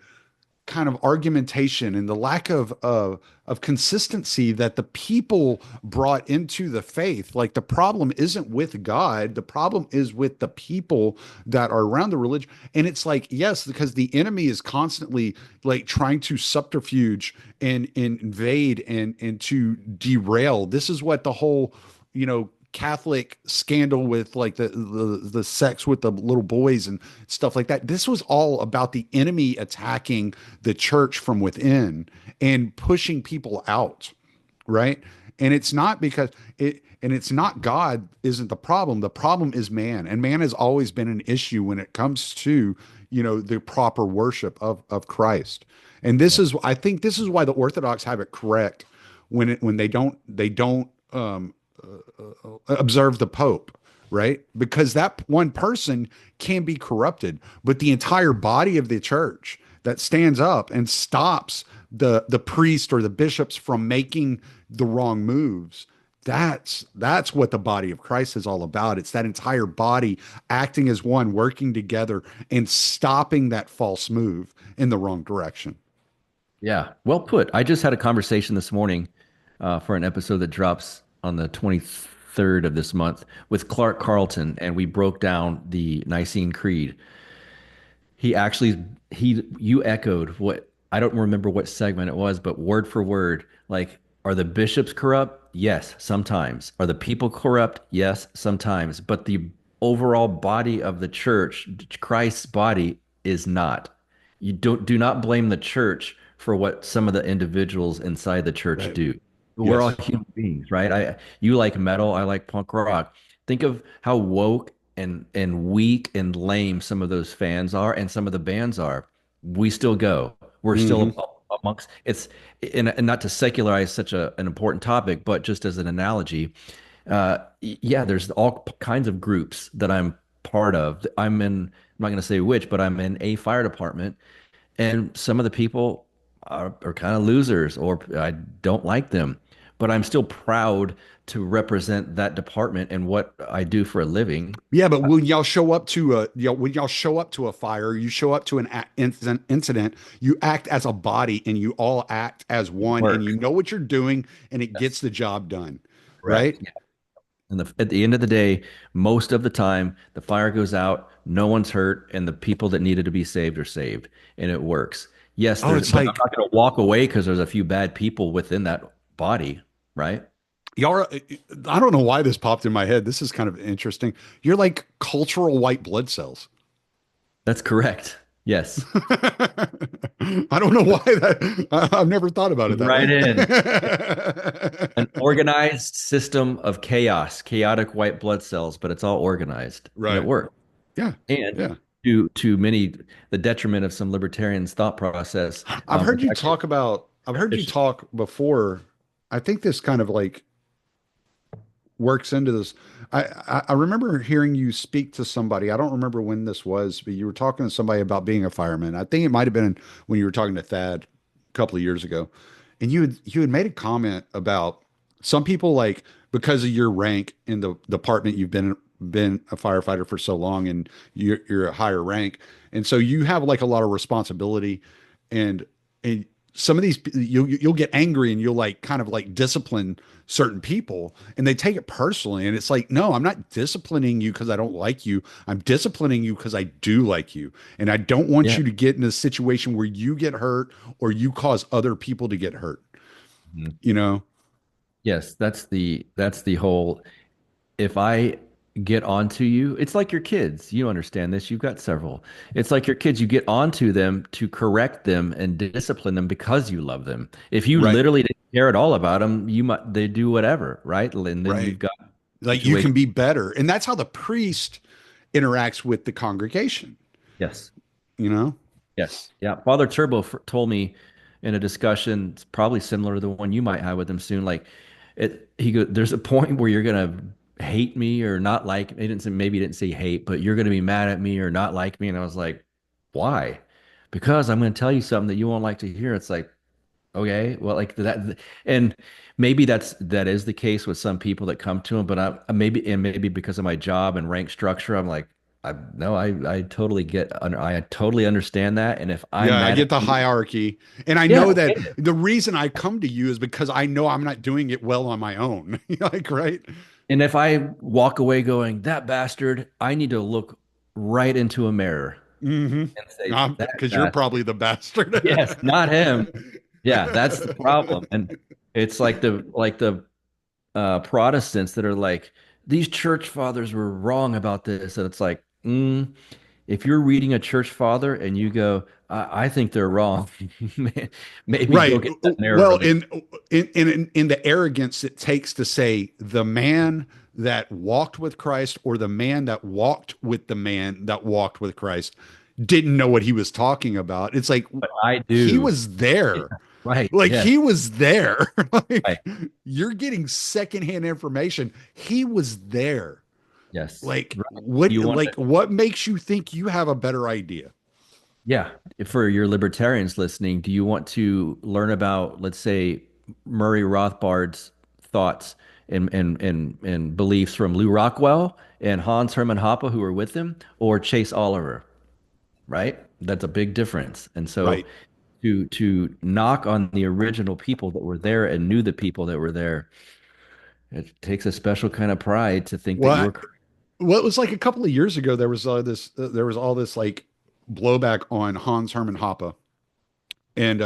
kind of argumentation and the lack of consistency that the people brought into the faith. Like, the problem isn't with God, the problem is with the people that are around the religion. And it's like, yes, because the enemy is constantly like trying to subterfuge and invade and to derail. This is what the whole, Catholic scandal with like the sex with the little boys and stuff like that. This was all about the enemy attacking the church from within and pushing people out, right? And it's not because it's not God isn't the problem. The problem is man, and man has always been an issue when it comes to the proper worship of Christ. And Yeah. I think this is why the Orthodox have it correct when they don't observe the Pope. right? Because that one person can be corrupted, but the entire body of the church that stands up and stops the priest or the bishops from making the wrong moves. That's what the body of Christ is all about. It's that entire body acting as one, working together and stopping that false move in the wrong direction. Yeah, well put. I just had a conversation this morning for an episode that drops on the 23rd of this month with Clark Carlton, and we broke down the Nicene Creed. He actually he you echoed what I don't remember what segment it was, but word for word, like, are the bishops corrupt? Yes, sometimes. Are the people corrupt? Yes, sometimes. But the overall body of the church, Christ's body, is not. You do not blame the church for what some of the individuals inside the church Right. do. We're all Yes. human beings, right? You like metal, I like punk rock. Think of how woke and weak and lame some of those fans are and some of the bands are. We still go. We're Hmm. still amongst it's and not to secularize such an important topic, but just as an analogy, yeah, there's all kinds of groups that I'm part of. I'm not going to say which, but I'm in a fire department, and some of the people are kind of losers or I don't like them, but I'm still proud to represent that department and what I do for a living. Yeah, but when y'all show up to when y'all show up to a fire, you show up to an incident, you act as a body and you all act as one and Work. you know what you're doing and it Yes, gets the job done, correct. right? Yeah. And at the end of the day, most of the time, the fire goes out, no one's hurt, and the people that needed to be saved are saved, and it works. Yes, Oh, there's, it's but I'm like not going to walk away because there's a few bad people within that body, right? y'all are, I don't know why this popped in my head. This is kind of interesting. You're like cultural white blood cells. That's correct. Yes. I don't know why I've never thought about it that Right way. in. An organized system of chaos, chaotic white blood cells, but it's all organized and it Right. works. Yeah. And Yeah. to many, the detriment of some libertarians' thought process, I've heard it's you actually talk about, I've heard you efficient. talk before. I think this kind of like works into this. I remember hearing you speak to somebody. I don't remember when this was, but you were talking to somebody about being a fireman. I think it might have been when you were talking to Thad a couple of years ago. And you had made a comment about some people, like, because of your rank in the department, you've been a firefighter for so long and you're a higher rank. And so you have like a lot of responsibility and and some of these you'll get angry and you'll like kind of like discipline certain people and they take it personally, and it's like, no, I'm not disciplining you because I don't like you. I'm disciplining you because I do like you, and I don't want Yeah. you to get in a situation where you get hurt or you cause other people to get hurt, Mhm. you know. Yes, that's the whole. If I get onto you, it's like your kids. You understand this. You've got several. It's like your kids. You get onto them to correct them and discipline them because you love them. If you Right. literally didn't care at all about them, you might they do whatever, right? And then Right. you've got Like you can situations. be better, and that's how the priest interacts with the congregation, Yes. you know. Yes. Yeah. Father Turbo told me in a discussion, it's probably similar to the one you might have with him soon. Like there's a point where you're gonna hate me or not like me. He didn't say maybe he didn't say hate, but you're gonna be mad at me or not like me. And I was like, why? Because I'm gonna tell you something that you won't like to hear. It's like, okay, well, like that, and maybe that is the case with some people that come to him, but maybe because of my job and rank structure, I'm like, I totally I totally understand that, and if I'm Yeah, I mad at get the you, hierarchy. And I yeah, know I that get it. the reason I come to you is because I know I'm not doing it well on my own. Like, right? And if I walk away going that bastard, I need to look right into a mirror Mm-hmm. and say that Because you're bastard. probably the bastard. Yes, not him. Yeah, that's the problem, and it's like the Protestants that are like, these church fathers were wrong about this. And it's like, if you're reading a church father and you go, I think they're wrong, maybe go Right. get that mirror Well, again. in the arrogance it takes to say the man that walked with Christ or the man that walked with the man that walked with Christ didn't know what he was talking about. It's like But I he do. was there. Right. Like Yes. he was there. Right. Like you're getting secondhand information. He was there. Yes. Like Right. what You want to, like what makes you think you have a better idea? yeah. For your libertarians listening, do you want to learn about, let's say, Murray Rothbard's thoughts and beliefs from Lou Rockwell and Hans Hermann Hoppe, who were with him, or Chase Oliver, right? That's a big difference. And so Right. to knock on the original people that were there and knew the people that were there, it takes a special kind of pride to think that Well, you're correct. well, it was like a couple of years ago. There was all this like blowback on Hans Hermann Hoppe, and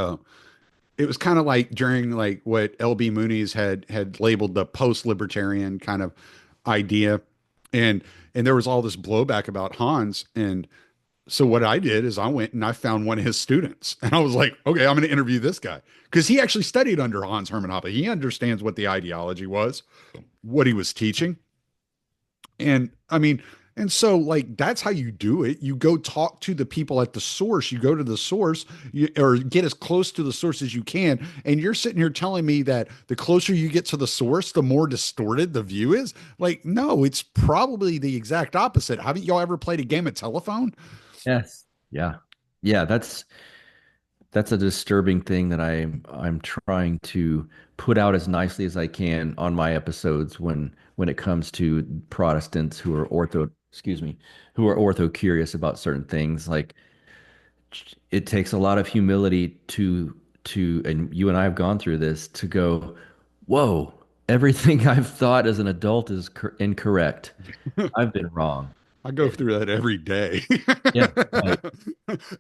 it was kind of like during like what LB Mooney's had labeled the post-libertarian kind of idea, and there was all this blowback about Hans. And so what I did is I went and I found one of his students, and I was like, okay, I'm going to interview this guy because he actually studied under Hans Hermann Hoppe. He understands what the ideology was, what he was teaching. And I mean, and so like that's how you do it. You go talk to the people at the source. You go to the source, or get as close to the source as you can. And you're sitting here telling me that the closer you get to the source, the more distorted the view is. Like, no, it's probably the exact opposite. Haven't y'all ever played a game of telephone? Yes. Yeah. Yeah, that's a disturbing thing that I'm trying to put out as nicely as I can on my episodes when it comes to Protestants who are who are ortho curious about certain things. Like it takes a lot of humility and you and I have gone through this to go, whoa, everything I've thought as an adult is incorrect. I've been wrong. I go through that every day. Yeah, right.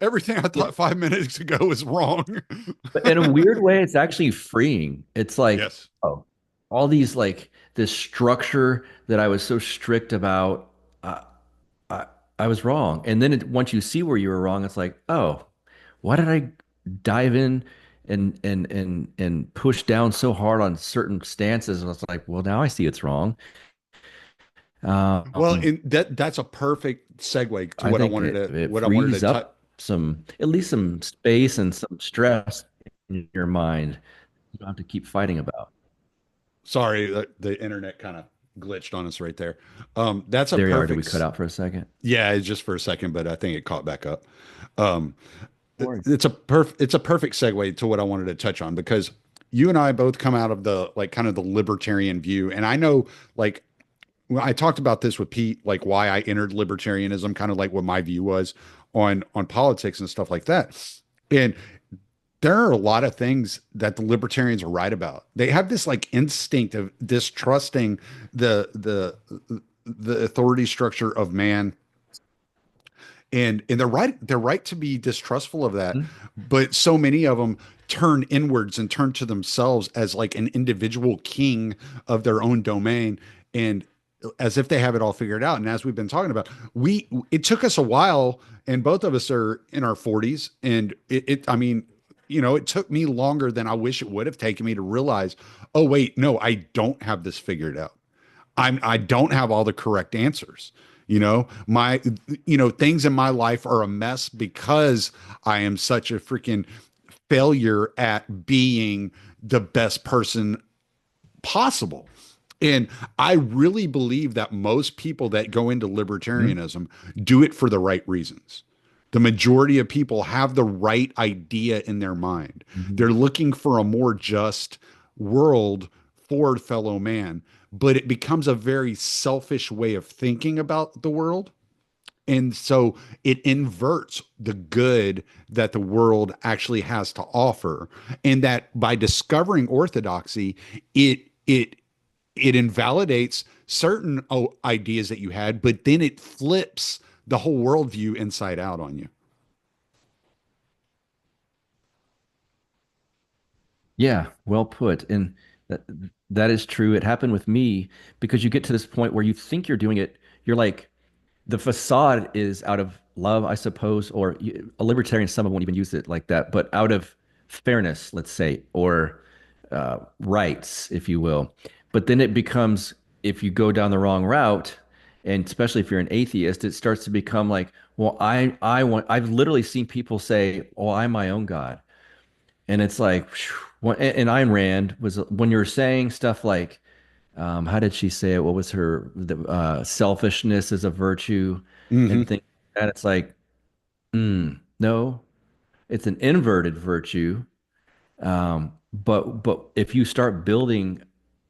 Everything I thought 5 minutes ago was wrong. But in a weird way, it's actually freeing. It's like, Yes. oh, all these like this structure that I was so strict about, uh, I I was wrong. And then once you see where you were wrong, it's like, oh, why did I dive in and push down so hard on certain stances? And it's like, well, now I see it's wrong. Well, Um, and that's a perfect segue to I think it what I wanted to frees touch. up at least some space and some stress in your mind. You don't have to keep fighting about. Sorry, the internet kind of glitched on us right there. That's a There you are. Did we perfect. cut out for a second? Yeah, it's just for a second, but I think it caught back up. Um, No worries. it's a perfect segue to what I wanted to touch on because you and I both come out of the like kind of the libertarian view, and I know like well, I talked about this with Pete, like why I entered libertarianism, kind of like what my view was on politics and stuff like that. And there are a lot of things that the libertarians are right about. They have this like instinct of distrusting the authority structure of man, and they're right to be distrustful of that. Hmm? But so many of them turn inwards and turn to themselves as like an individual king of their own domain, and as if they have it all figured out. And as we've been talking about, we it took us a while, and both of us are in our 40s, and I mean, it took me longer than I wish it would have taken me to realize, oh wait, no, I don't have this figured out. I don't have all the correct answers. My things in my life are a mess because I am such a freaking failure at being the best person possible. And I really believe that most people that go into Hmm? libertarianism do it for the right reasons. The majority of people have the right idea in their mind. Mhm. They're looking for a more just world for fellow man, but it becomes a very selfish way of thinking about the world. And so it inverts the good that the world actually has to offer. And that by discovering orthodoxy, it it invalidates certain ideas that you had, but then it flips the whole worldview inside out on you. Yeah, well put. And that that is true. It happened with me because you get to this point where you think you're doing it. You're like, the facade is out of love, I suppose, or a libertarian, some won't even use it like that, but out of fairness, let's say, or rights, if you will. But then it becomes, if you go down the wrong route, and especially if you're an atheist, it starts to become like, well, I've literally seen people say, oh, I'm my own God. And it's like, and Ayn Rand was when you're saying stuff like, How did she say it? What was selfishness is a virtue Hmm. and things like that. It's like, no, it's an inverted virtue. But if you start building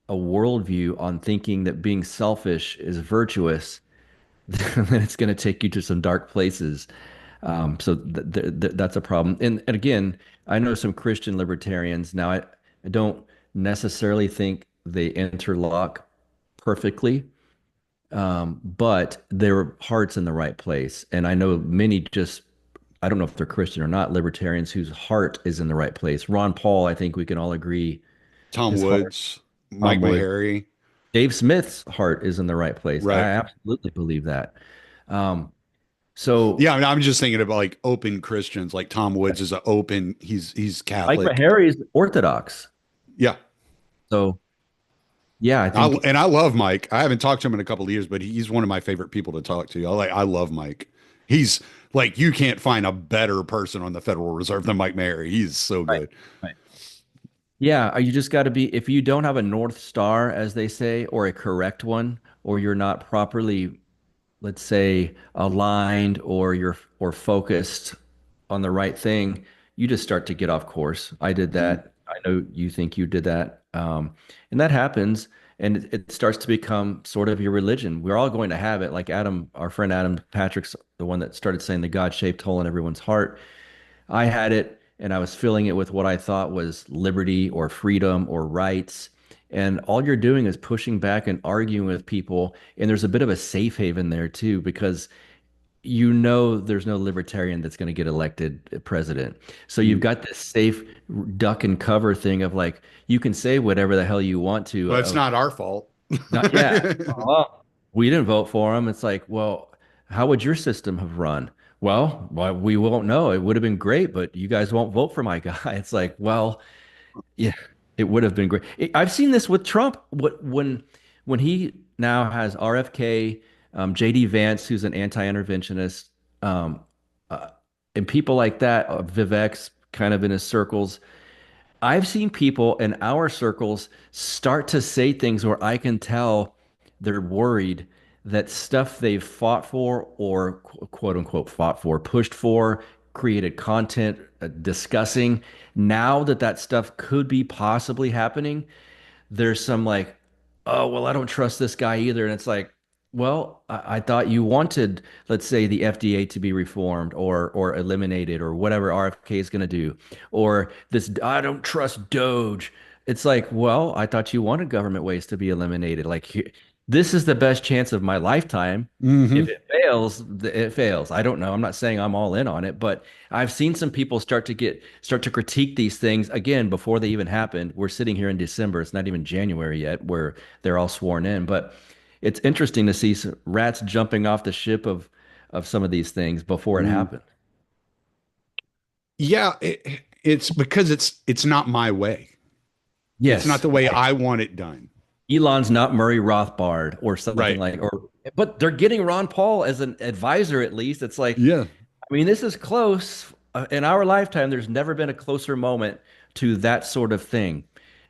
a worldview on thinking that being selfish is virtuous, then it's going to take you to some dark places. So that's a problem. And again, I know some Christian libertarians. Now, I don't necessarily think they interlock perfectly, but their heart's in the right place. And I know many just, I don't know if they're Christian or not, libertarians whose heart is in the right place. Ron Paul, I think we can all agree Tom his heart, Woods, Mike Tom Woods, Maharry. Dave Smith's heart is in the right place. I Right. absolutely believe that. Um, so Yeah, I mean, I'm just thinking about like open Christians. Like Tom Woods is a open. He's Mike Catholic. Maharry is Orthodox. Yeah, So yeah, I think I love Mike. I haven't talked to him in a couple of years, but he's one of my favorite people to talk to. I love Mike. He's like you can't find a better person on the Federal Reserve than Mike Mayer. He's so right, good. right. Yeah, you just got to be, if you don't have a North Star, as they say, or a correct one, or you're not properly, let's say, aligned or focused on the right thing, you just start to get off course. I did Mm. that. I know you think you did that. And that happens, and it starts to become sort of your religion. We're all going to have it. Like Adam, our friend Adam Patrick's the one that started saying the God-shaped hole in everyone's heart. I had it and I was filling it with what I thought was liberty or freedom or rights. And all you're doing is pushing back and arguing with people. And there's a bit of a safe haven there too, because you know there's no libertarian that's going to get elected president. So you've Mm. got this safe duck and cover thing of like, you can say whatever the hell you want to. Well, it's not our fault. Not, yeah. Well, we didn't vote for him. It's like, well, how would your system have run? Well, we won't know. It would have been great, but you guys won't vote for my guy. It's like, well, yeah, it would have been great. I've seen this with Trump. When he now has RFK, JD Vance, who's an anti-interventionist, um, uh, and people like that, Vivek's kind of in his circles. I've seen people in our circles start to say things where I can tell they're worried that stuff they've fought for or quote unquote fought for, pushed for, created content discussing, now that that stuff could be possibly happening, there's some like, oh, well, I don't trust this guy either. And it's like, well, I thought you wanted, let's say, the FDA to be reformed or eliminated or whatever RFK is going to do, or this, I don't trust Doge. It's like, well, I thought you wanted government waste to be eliminated. Like, this is the best chance of my lifetime. If Hmm. it fails, it fails. I don't know. I'm not saying I'm all in on it, but I've seen some people start to critique these things again before they even happened. We're sitting here in December. It's not even January yet, where they're all sworn in. But it's interesting to see some rats jumping off the ship of some of these things before it Mm. happened. Yeah, it's because it's not my way. It's not Yes, the way right. I want it done. Elon's not Murray Rothbard or something Right. like, or but they're getting Ron Paul as an advisor at least. It's like, Yeah. I mean, this is close. In our lifetime, there's never been a closer moment to that sort of thing.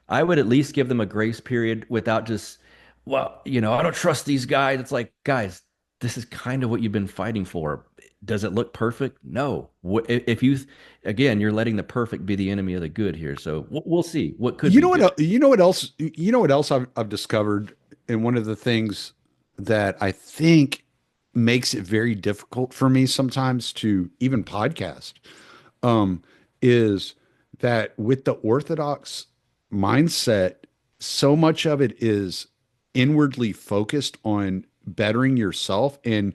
I would at least give them a grace period without just, well, I don't trust these guys. It's like, guys, this is kind of what you've been fighting for. Does it look perfect? No. If you, again, you're letting the perfect be the enemy of the good here. So we'll see what could You be know good. what? You know what else? You know what else I've discovered, and one of the things that I think makes it very difficult for me sometimes to even podcast, um, is that with the Orthodox mindset, so much of it is inwardly focused on bettering yourself and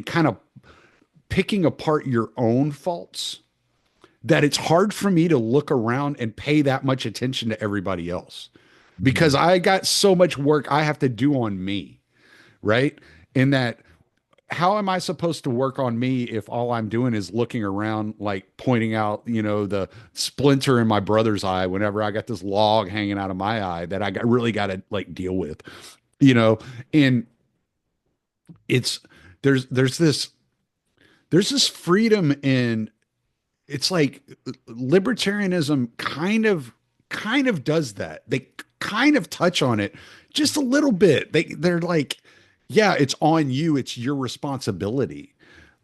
kind of picking apart your own faults that it's hard for me to look around and pay that much attention to everybody else because Mhm. I got so much work I have to do on me, right? In that, how am I supposed to work on me if all I'm doing is looking around, like pointing out, the splinter in my brother's eye whenever I got this log hanging out of my eye that really got to like deal with, you know? And it's, there's, there's this, there's this freedom in, it's like libertarianism kind of does that. kind of touch on it just a little bit. They're like, yeah, it's on you, it's your responsibility,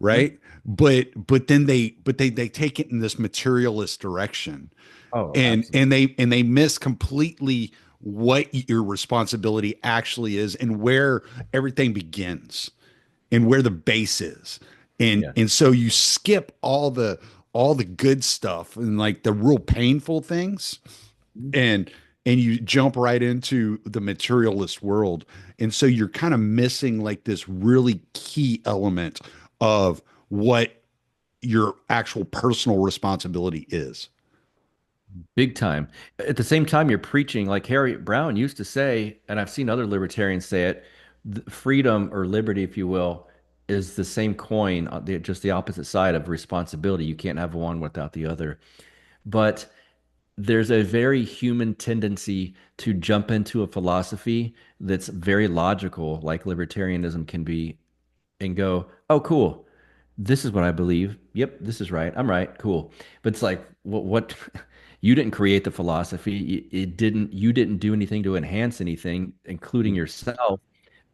Mhm. right? But they take it in this materialist direction, Oh, and absolutely. and they miss completely what your responsibility actually is and where everything begins and where the base is. And Yeah. and so you skip all the good stuff and like the real painful things, Mhm. and and you jump right into the materialist world. And so you're kind of missing like this really key element of what your actual personal responsibility is. Big time. At the same time, you're preaching, like Harry Brown used to say, and I've seen other libertarians say it, freedom or liberty, if you will, is the same coin, just the opposite side of responsibility. You can't have one without the other. But there's a very human tendency to jump into a philosophy that's very logical, like libertarianism can be, and go, "Oh, cool. This is what I believe. Yep, this is right. I'm right. Cool." But it's like, what you didn't create the philosophy. It didn't, you didn't do anything to enhance anything, including yourself,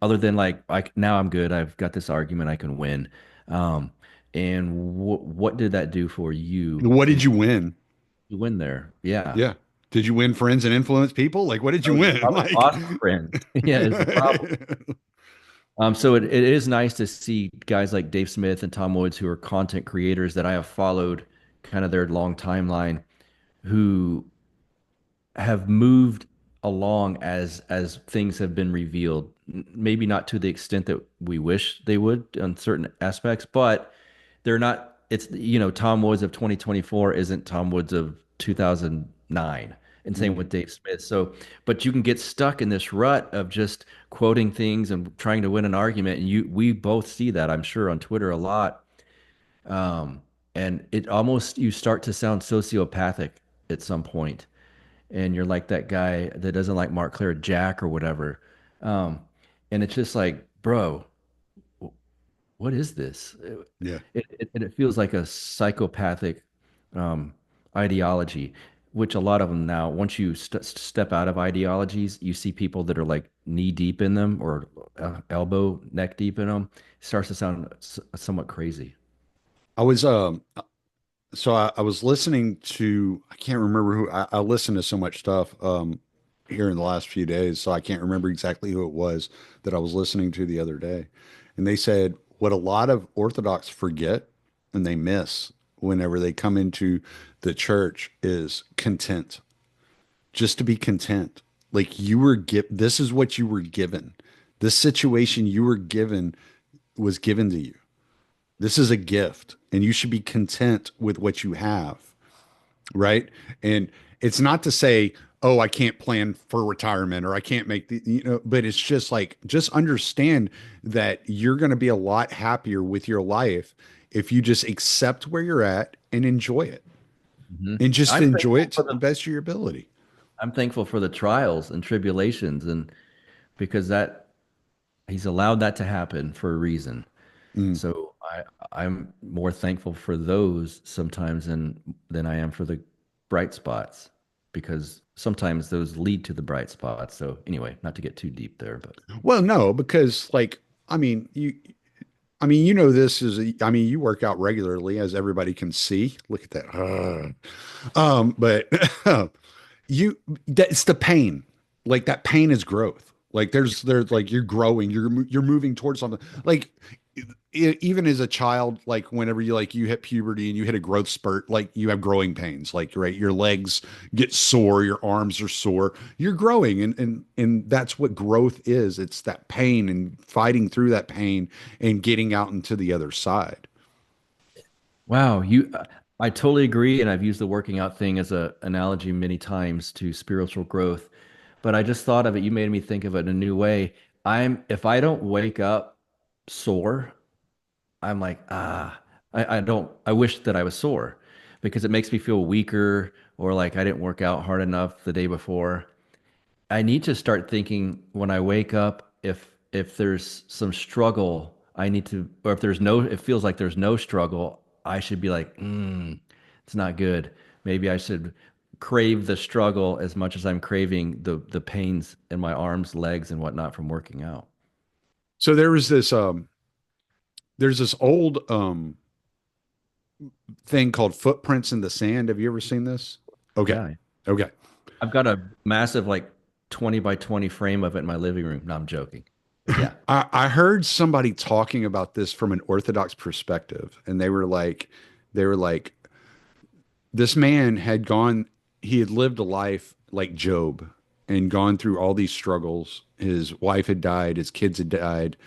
other than like, now I'm good. I've got this argument I can win. Um, and what did that do for you What did in you win? to win there? Yeah. Yeah. Did you win friends and influence people? Like, what did you Oh, you win? probably Like, lost friends. Yeah, is the problem. So it is nice to see guys like Dave Smith and Tom Woods who are content creators that I have followed kind of their long timeline who have moved along as things have been revealed. Maybe not to the extent that we wish they would on certain aspects, but they're not. It's, Tom Woods of 2024 isn't Tom Woods of 2009, and same mm, with Dave Smith. So, but you can get stuck in this rut of just quoting things and trying to win an argument, and we both see that, I'm sure, on Twitter a lot. Um, and it almost, you start to sound sociopathic at some point, and you're like that guy that doesn't like Mark Claire Jack or whatever. Um, and it's just like, bro, what is this? yeah. And it feels like a psychopathic um, ideology, which a lot of them now, once you step out of ideologies, you see people that are like knee deep in them or elbow, neck deep in them. It starts to sound somewhat crazy. I was so I was listening to, I can't remember who, I listened to so much stuff here in the last few days, so I can't remember exactly who it was that I was listening to the other day. And they said what a lot of Orthodox forget and they miss whenever they come into the church is content. Just to be content. Like you were this is what you were given. This situation you were given was given to you. This is a gift, and you should be content with what you have, right? And it's not to say, oh, I can't plan for retirement or I can't make but it's just like, just understand that you're going to be a lot happier with your life if you just accept where you're at and enjoy it Mhm. and just I'm enjoy thankful it for to the the best of your ability. I'm thankful for the trials and tribulations, and because that he's allowed that to happen for a reason. Mm. So I'm more thankful for those sometimes than I am for the bright spots, because sometimes those lead to the bright spots. So anyway, not to get too deep there, but Well, no, because like, I mean, this is, you work out regularly, as everybody can see. Look at that. But you, that's the pain. Like that pain is growth. Like there's like you're growing, you're moving towards something. Like even as a child, like whenever you hit puberty and you hit a growth spurt, like you have growing pains, like right, your legs get sore, your arms are sore, you're growing, and that's what growth is. It's that pain and fighting through that pain and getting out into the other side. wow, I totally agree, and I've used the working out thing as a analogy many times to spiritual growth. But I just thought of it. You made me think of it in a new way. If I don't wake up sore, I'm like, I don't, I wish that I was sore because it makes me feel weaker or like I didn't work out hard enough the day before. I need to start thinking when I wake up, if there's some struggle, I need to, or if there's no, it feels like there's no struggle, I should be like, it's not good. Maybe I should crave the struggle as much as I'm craving the pains in my arms, legs, and whatnot from working out. So there's this old thing called Footprints in the Sand. Have you ever seen this? Okay. Yeah. Okay. I've got a massive like 20 by 20 frame of it in my living room. No, I'm joking. But yeah. I heard somebody talking about this from an Orthodox perspective, and they were like, this man had gone, he had lived a life like Job and gone through all these struggles. His wife had died, his kids had died,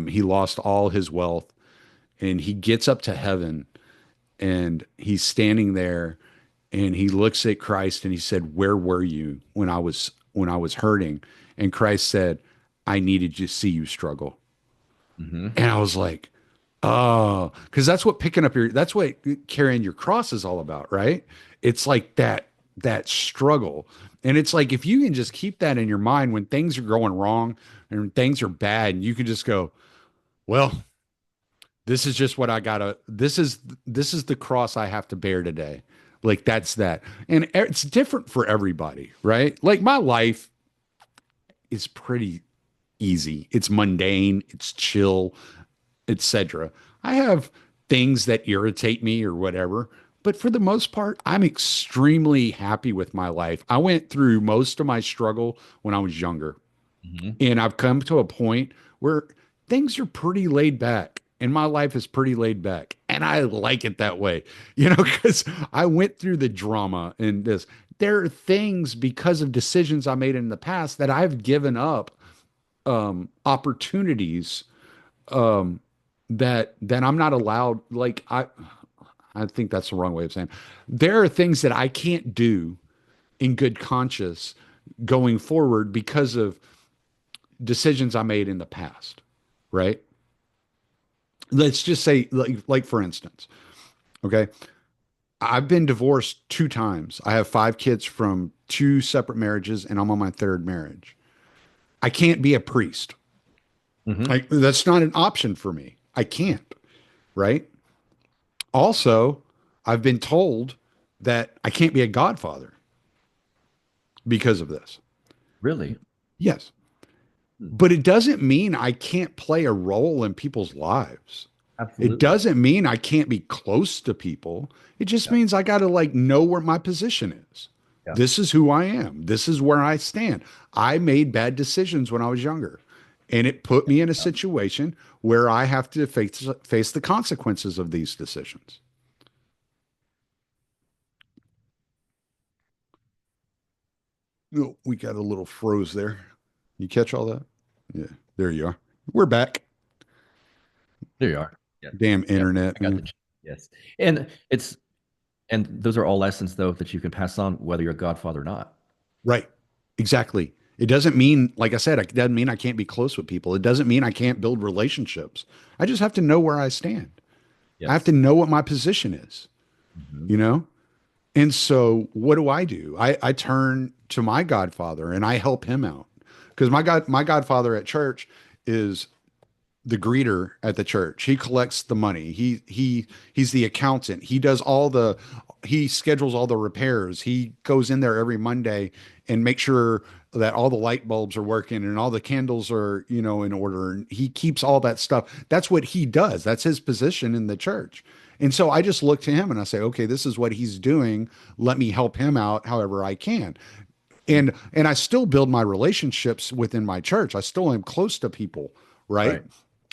he lost all his wealth, and he gets up to heaven and he's standing there and he looks at Christ and he said, "Where were you when I was hurting?" And Christ said, "I needed to see you struggle." Mm-hmm. And I was like, "Oh," because that's what carrying your cross is all about, right? It's like that struggle. And it's like if you can just keep that in your mind when things are going wrong and things are bad, and you can just go, "Well, this is just what I gotta, this is the cross I have to bear today." Like that's that. And it's different for everybody, right? Like my life is pretty easy. It's mundane, it's chill, etc. I have things that irritate me or whatever, but for the most part, I'm extremely happy with my life. I went through most of my struggle when I was younger, Mm-hmm. and I've come to a point where things are pretty laid back. And my life is pretty laid back. And I like it that way, because I went through the drama and this. There are things because of decisions I made in the past that I've given up opportunities that I'm not allowed. Like I think that's the wrong way of saying. There are things that I can't do in good conscience going forward because of decisions I made in the past, right? Let's just say, like for instance, okay, I've been divorced 2 times. I have 5 kids from 2 separate marriages, and I'm on my third marriage. I can't be a priest. Mm-hmm. Like that's not an option for me. I can't, right? Also, I've been told that I can't be a godfather because of this. Really? Yes. But it doesn't mean I can't play a role in people's lives. It Absolutely. doesn't mean I can't be close to people. It just Yeah. means I got to like know where my position is. Yeah. This is who I am. This is where I stand. I made bad decisions when I was younger, and it put me in a Yeah. situation where I have to face the consequences of these decisions. Oh, we got a little froze there. You catch all that? Yeah, there you are. We're back. There you are. Yeah. Damn Yeah. internet, I got man. the yes. And those are all lessons though that you can pass on whether you're a godfather or not. Right. Exactly. It doesn't mean, like I said, it doesn't mean I can't be close with people. It doesn't mean I can't build relationships. I just have to know where I stand. I have to Yes. know what my position is, Hmm. you know? And so what do? I turn to my godfather and I help him out. Because my godfather at church is the greeter at the church. He collects the money. He's the accountant. He schedules all the repairs. He goes in there every Monday and makes sure that all the light bulbs are working and all the candles are, in order. And he keeps all that stuff. That's what he does. That's his position in the church. And so I just look to him and I say, okay, this is what he's doing. Let me help him out however I can. And I still build my relationships within my church. I still am close to people, right? Right.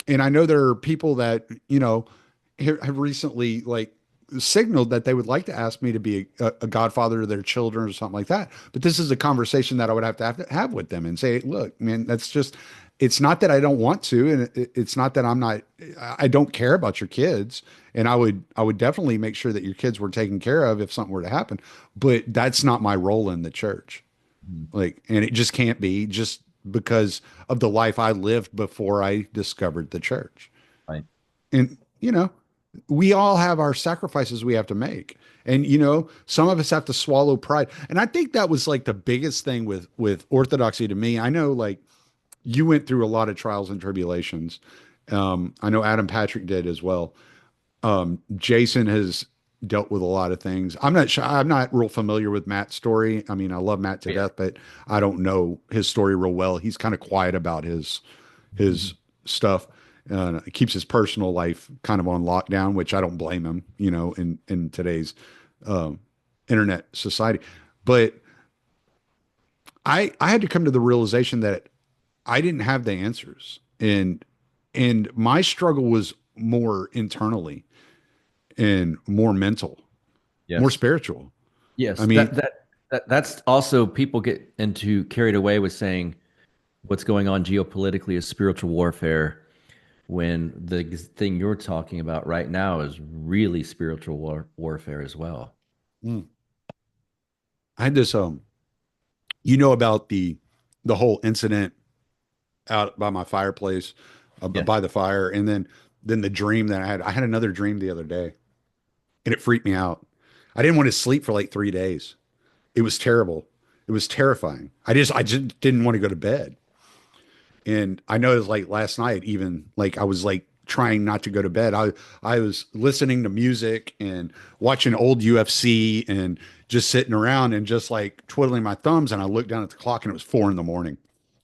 And I know there are people that have recently like signaled that they would like to ask me to be a godfather to their children or something like that. But this is a conversation that I would have to have with them and say, look, man, that's just, it's not that I don't want to, and it's not that I don't care about your kids, and I would definitely make sure that your kids were taken care of if something were to happen, but that's not my role in the church. Mhm. Like, and it just can't be, just because of the life I lived before I discovered the church. Right. And, we all have our sacrifices we have to make. And, some of us have to swallow pride. And I think that was like the biggest thing with Orthodoxy to me. I know like you went through a lot of trials and tribulations. I know Adam Patrick did as well. Jason has dealt with a lot of things. I'm not sure. I'm not real familiar with Matt's story. I mean, I love Matt to Yeah. death, but I don't know his story real well. He's kind of quiet about his Mhm. stuff. He keeps his personal life kind of on lockdown, which I don't blame him, in today's um, internet society. But I had to come to the realization that I didn't have the answers, and my struggle was more internally and more mental, more Yes. spiritual. I Yes. mean, That's also people get into carried away with saying what's going on geopolitically is spiritual warfare when the thing you're talking about right now is really spiritual warfare as well. mm, I had this about the whole incident out by my fireplace, Yeah. by the fire, and then the dream that I had another dream the other day, and it freaked me out. I didn't want to sleep for like 3 days. It was terrible. It was terrifying. I just didn't want to go to bed. And I noticed like last night, even like I was like trying not to go to bed. I was listening to music and watching old UFC and just sitting around and just like twiddling my thumbs. And I looked down at the clock and it was 4 a.m. And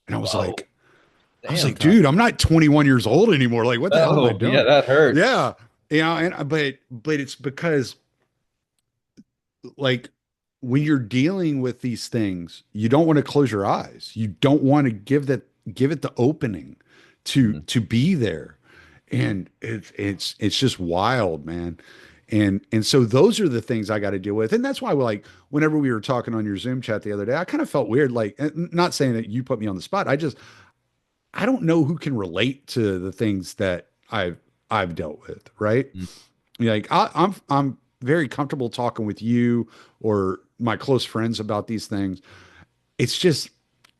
Whoa. I was Damn, like, Tom. dude, I'm not 21 years old anymore. Like, what the hell am I Oh, yeah, doing? that hurts. Yeah. And but it's because like when you're dealing with these things, you don't want to close your eyes. You don't want to give it the opening Mhm. to be there. And it's just wild, man. And so those are the things I got to deal with. And that's why like whenever we were talking on your Zoom chat the other day, I kind of felt weird, like not saying that you put me on the spot. I don't know who can relate to the things that I've dealt with, right? Mhm. Like I'm very comfortable talking with you or my close friends about these things. It's just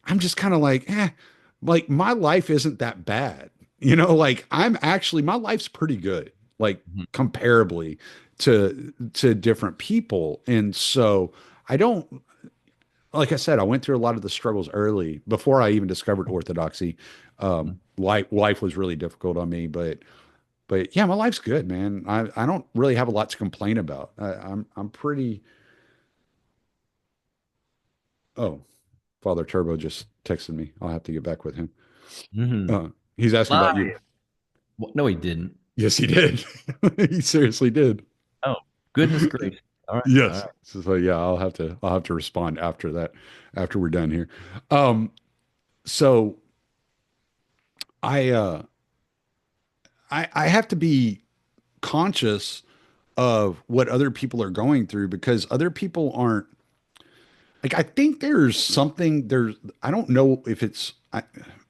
I'm just kind of like, like my life isn't that bad. Like my life's pretty good, like Mhm. comparably to different people. And so I don't like I said, I went through a lot of the struggles early before I even discovered Orthodoxy. Mhm. Life was really difficult on me, but yeah, my life's good, man. I don't really have a lot to complain about. I'm pretty. Oh, Father Turbo just texted me. I'll have to get back with him. Mhm. Uh, he's asking about you. Live. No, he didn't. Yes, he did. He seriously did. Oh, goodness gracious. All right. All Yes. right. So yeah, I'll have to respond after that, after we're done here. Um, so I uh I have to be conscious of what other people are going through because other people aren't like I think I don't know if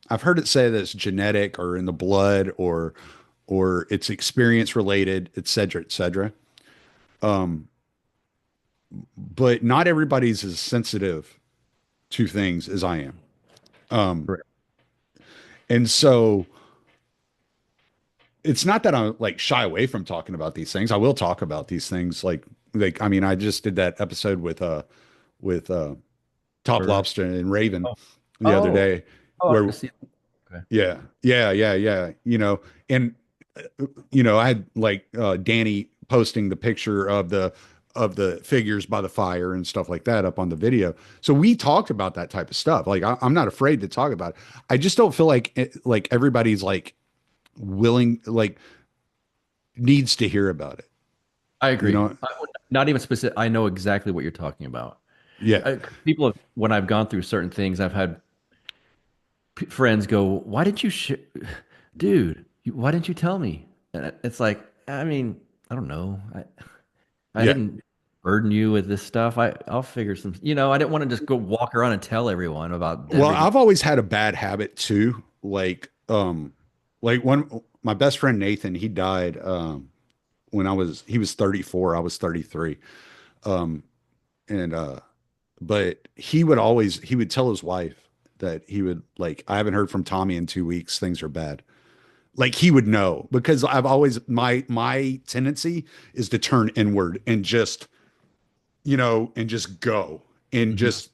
I've heard it say that it's genetic or in the blood or it's experience related, et cetera, et cetera. Um, but not everybody's as sensitive to things as I am. Um, Correct. and so it's not that I like shy away from talking about these things. I will talk about these things like I mean, I just did that episode with Top Bird. Lobster and Raven Oh, the other oh, day oh, I where see. Okay. yeah, yeah. And I had like Danny posting the picture of the figures by the fire and stuff like that up on the video. So we talked about that type of stuff. Like I'm not afraid to talk about it. I just don't feel like like everybody's like willing like needs to hear about it. I You agree. know? Not even specific. I know exactly what you're talking about. Yeah. People have, when I've gone through certain things, I've had friends go, "Why didn't you, dude? Why didn't you tell me?" And it's like, I mean, I don't know. I Yeah. didn't burden you with this stuff. I'll figure some. I didn't want to just go walk around and tell everyone about Well, everything. I've always had a bad habit too. Like one my best friend Nathan, he died when he was 34, I was 33. Um and but he would tell his wife that he would like I haven't heard from Tommy in 2 weeks, things are bad. Like he would know because I've always my tendency is to turn inward and just and just go and Mhm. just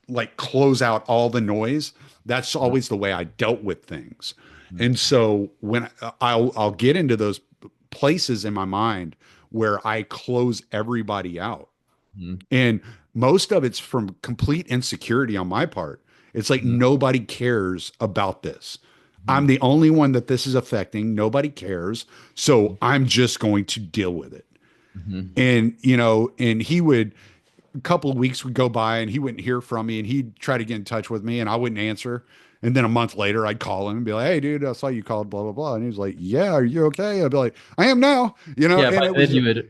like close out all the noise. That's always the way I dealt with things. Mhm. And so when I'll get into those places in my mind where I close everybody out. Mhm. And most of it's from complete insecurity on my part. It's like Mhm. nobody cares about this. I'm Mhm. the only one that this is affecting. Nobody cares. So I'm just going to deal with it. Mhm. And, you know, and he would, a couple of weeks would go by and he wouldn't hear from me and he'd try to get in touch with me and I wouldn't answer. And then a month later, I'd call him and be like, "Hey, dude, I saw you called, blah, blah, blah." And he was like, "Yeah, are you okay?" I'd be like, "I am now," you know, Yeah, and by it then was you had worked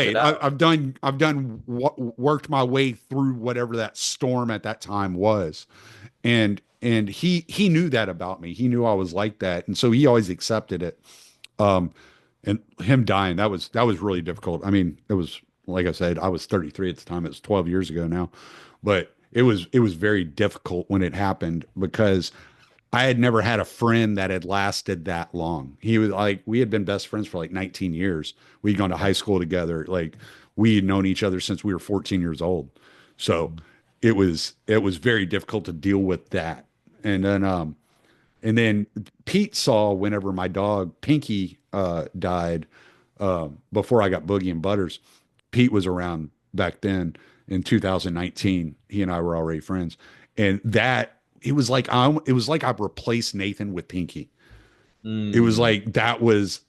it right. out. Worked my way through whatever that storm at that time was. And he knew that about me. He knew I was like that. And so he always accepted it. Um, and him dying, that was really difficult. I mean, it was like I said, I was 33 at the time. It was 12 years ago now, but it was very difficult when it happened because I had never had a friend that had lasted that long. He was like, we had been best friends for like 19 years. We'd gone to high school together. Like we had known each other since we were 14 years old. So it was very difficult to deal with that. And then Pete saw whenever my dog Pinky died, before I got Boogie and Butters. Pete was around back then in 2019. He and I were already friends, and that it was like I replaced Nathan with Pinky. It was Mm. like that was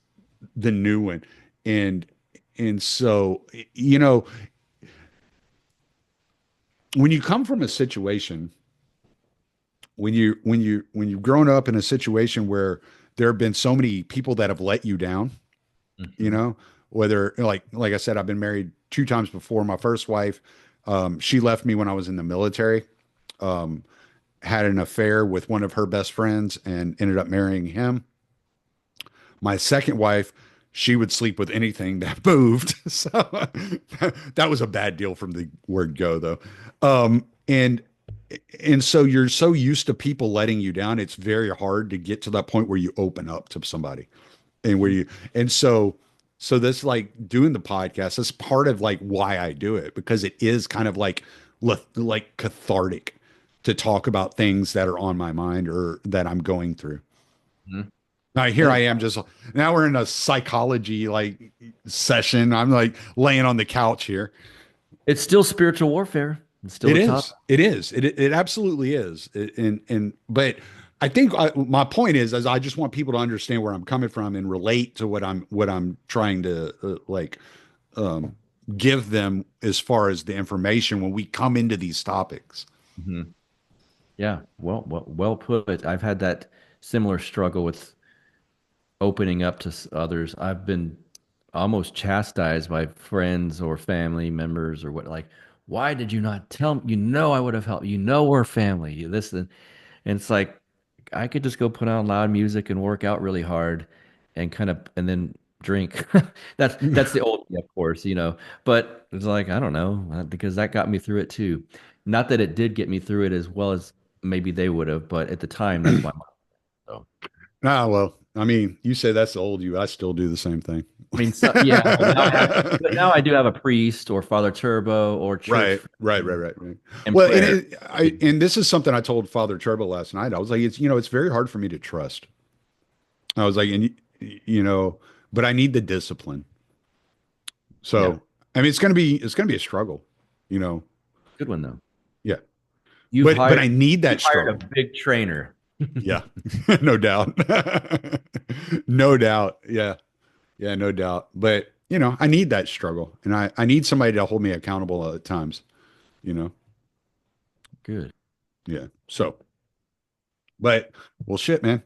the new one, and and so you know when you come from a situation when you've grown up in a situation where there have been so many people that have let you down, you Mhm. know, whether like I said, I've been married two times before. My first wife, she left me when I was in the military, had an affair with one of her best friends and ended up marrying him. My second wife, she would sleep with anything that moved. So that was a bad deal from the word go, though. And so you're so used to people letting you down, it's very hard to get to that point where you open up to somebody and where Mhm. you and so this like doing the podcast, that's part of like why I do it because it is kind of like cathartic to talk about things that are on my mind or that I'm going through. Mhm. Now here And I it's am just now we're in a psychology like session. I'm like laying on the couch here. it's still spiritual warfare. It's still It a topic. is. It is. It absolutely is. And but I think my point is I just want people to understand where I'm coming from and relate to what I'm trying to um, give them as far as the information when we come into these topics. Mhm. Yeah, well put. I've had that similar struggle with opening up to others. I've been almost chastised by friends or family members or what, like, why did you not tell me? You know, I would have helped. You know, we're family. You listen, and it's like I could just go put on loud music and work out really hard, and kind of, and then drink. That's the old, of course, But it's like I don't know because that got me through it too. Not that it did get me through it as well as maybe they would have, but at the time, that's my mom. So. Well, I mean, you say that's the old you. I still do the same thing. I mean, so yeah, but now I do have a priest or Father Turbo or church Right, right, right, right, right. and Well, and prayer. and this is something I told Father Turbo last night. I was like, it's very hard for me to trust. I was like, and but I need the discipline. Yeah, So, I mean, it's gonna be a struggle, you know. good one though. Yeah, You've but hired I need you've that hired struggle. a big trainer. Yeah, no doubt, no doubt. Yeah, yeah, no doubt. But I need that struggle, and I need somebody to hold me accountable at times. You know. Good. Yeah. So, but well, shit, man.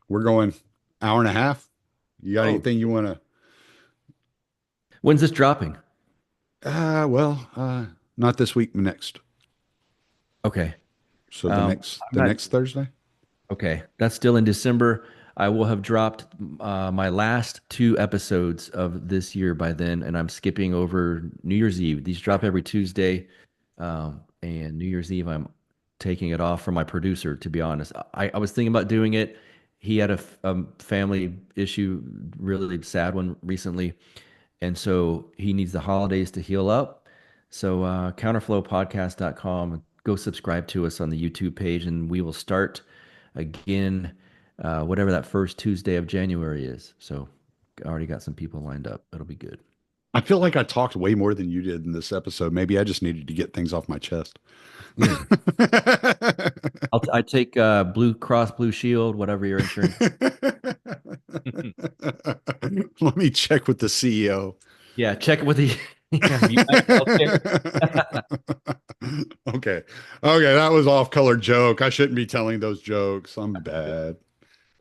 We're going hour and a half. You got Oh, anything you want to? when's this dropping? Well, not this week. Next. Okay. So the next I'm the not next Thursday. okay. That's still in December. I will have dropped my last two episodes of this year by then, and I'm skipping over New Year's Eve. These drop every Tuesday, and New Year's Eve I'm taking it off from my producer. To be honest, I was thinking about doing it. He had a family issue, really sad one recently, and so he needs the holidays to heal up. So counterflowpodcast.com, go subscribe to us on the YouTube page, and we will start again, whatever that first Tuesday of January is. So already got some people lined up. It'll be good. I feel like I talked way more than you did in this episode. Maybe I just needed to get things off my chest. I take Blue Cross Blue Shield, whatever your insurance. Let me check with the CEO. Yeah, check it with the Okay. Okay, that was off-color joke. I shouldn't be telling those jokes. I'm bad.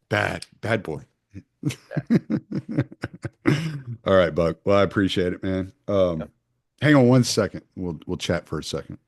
Bad boy. All right, Buck. Well, I appreciate it, man. Hang on one second. We'll chat for a second.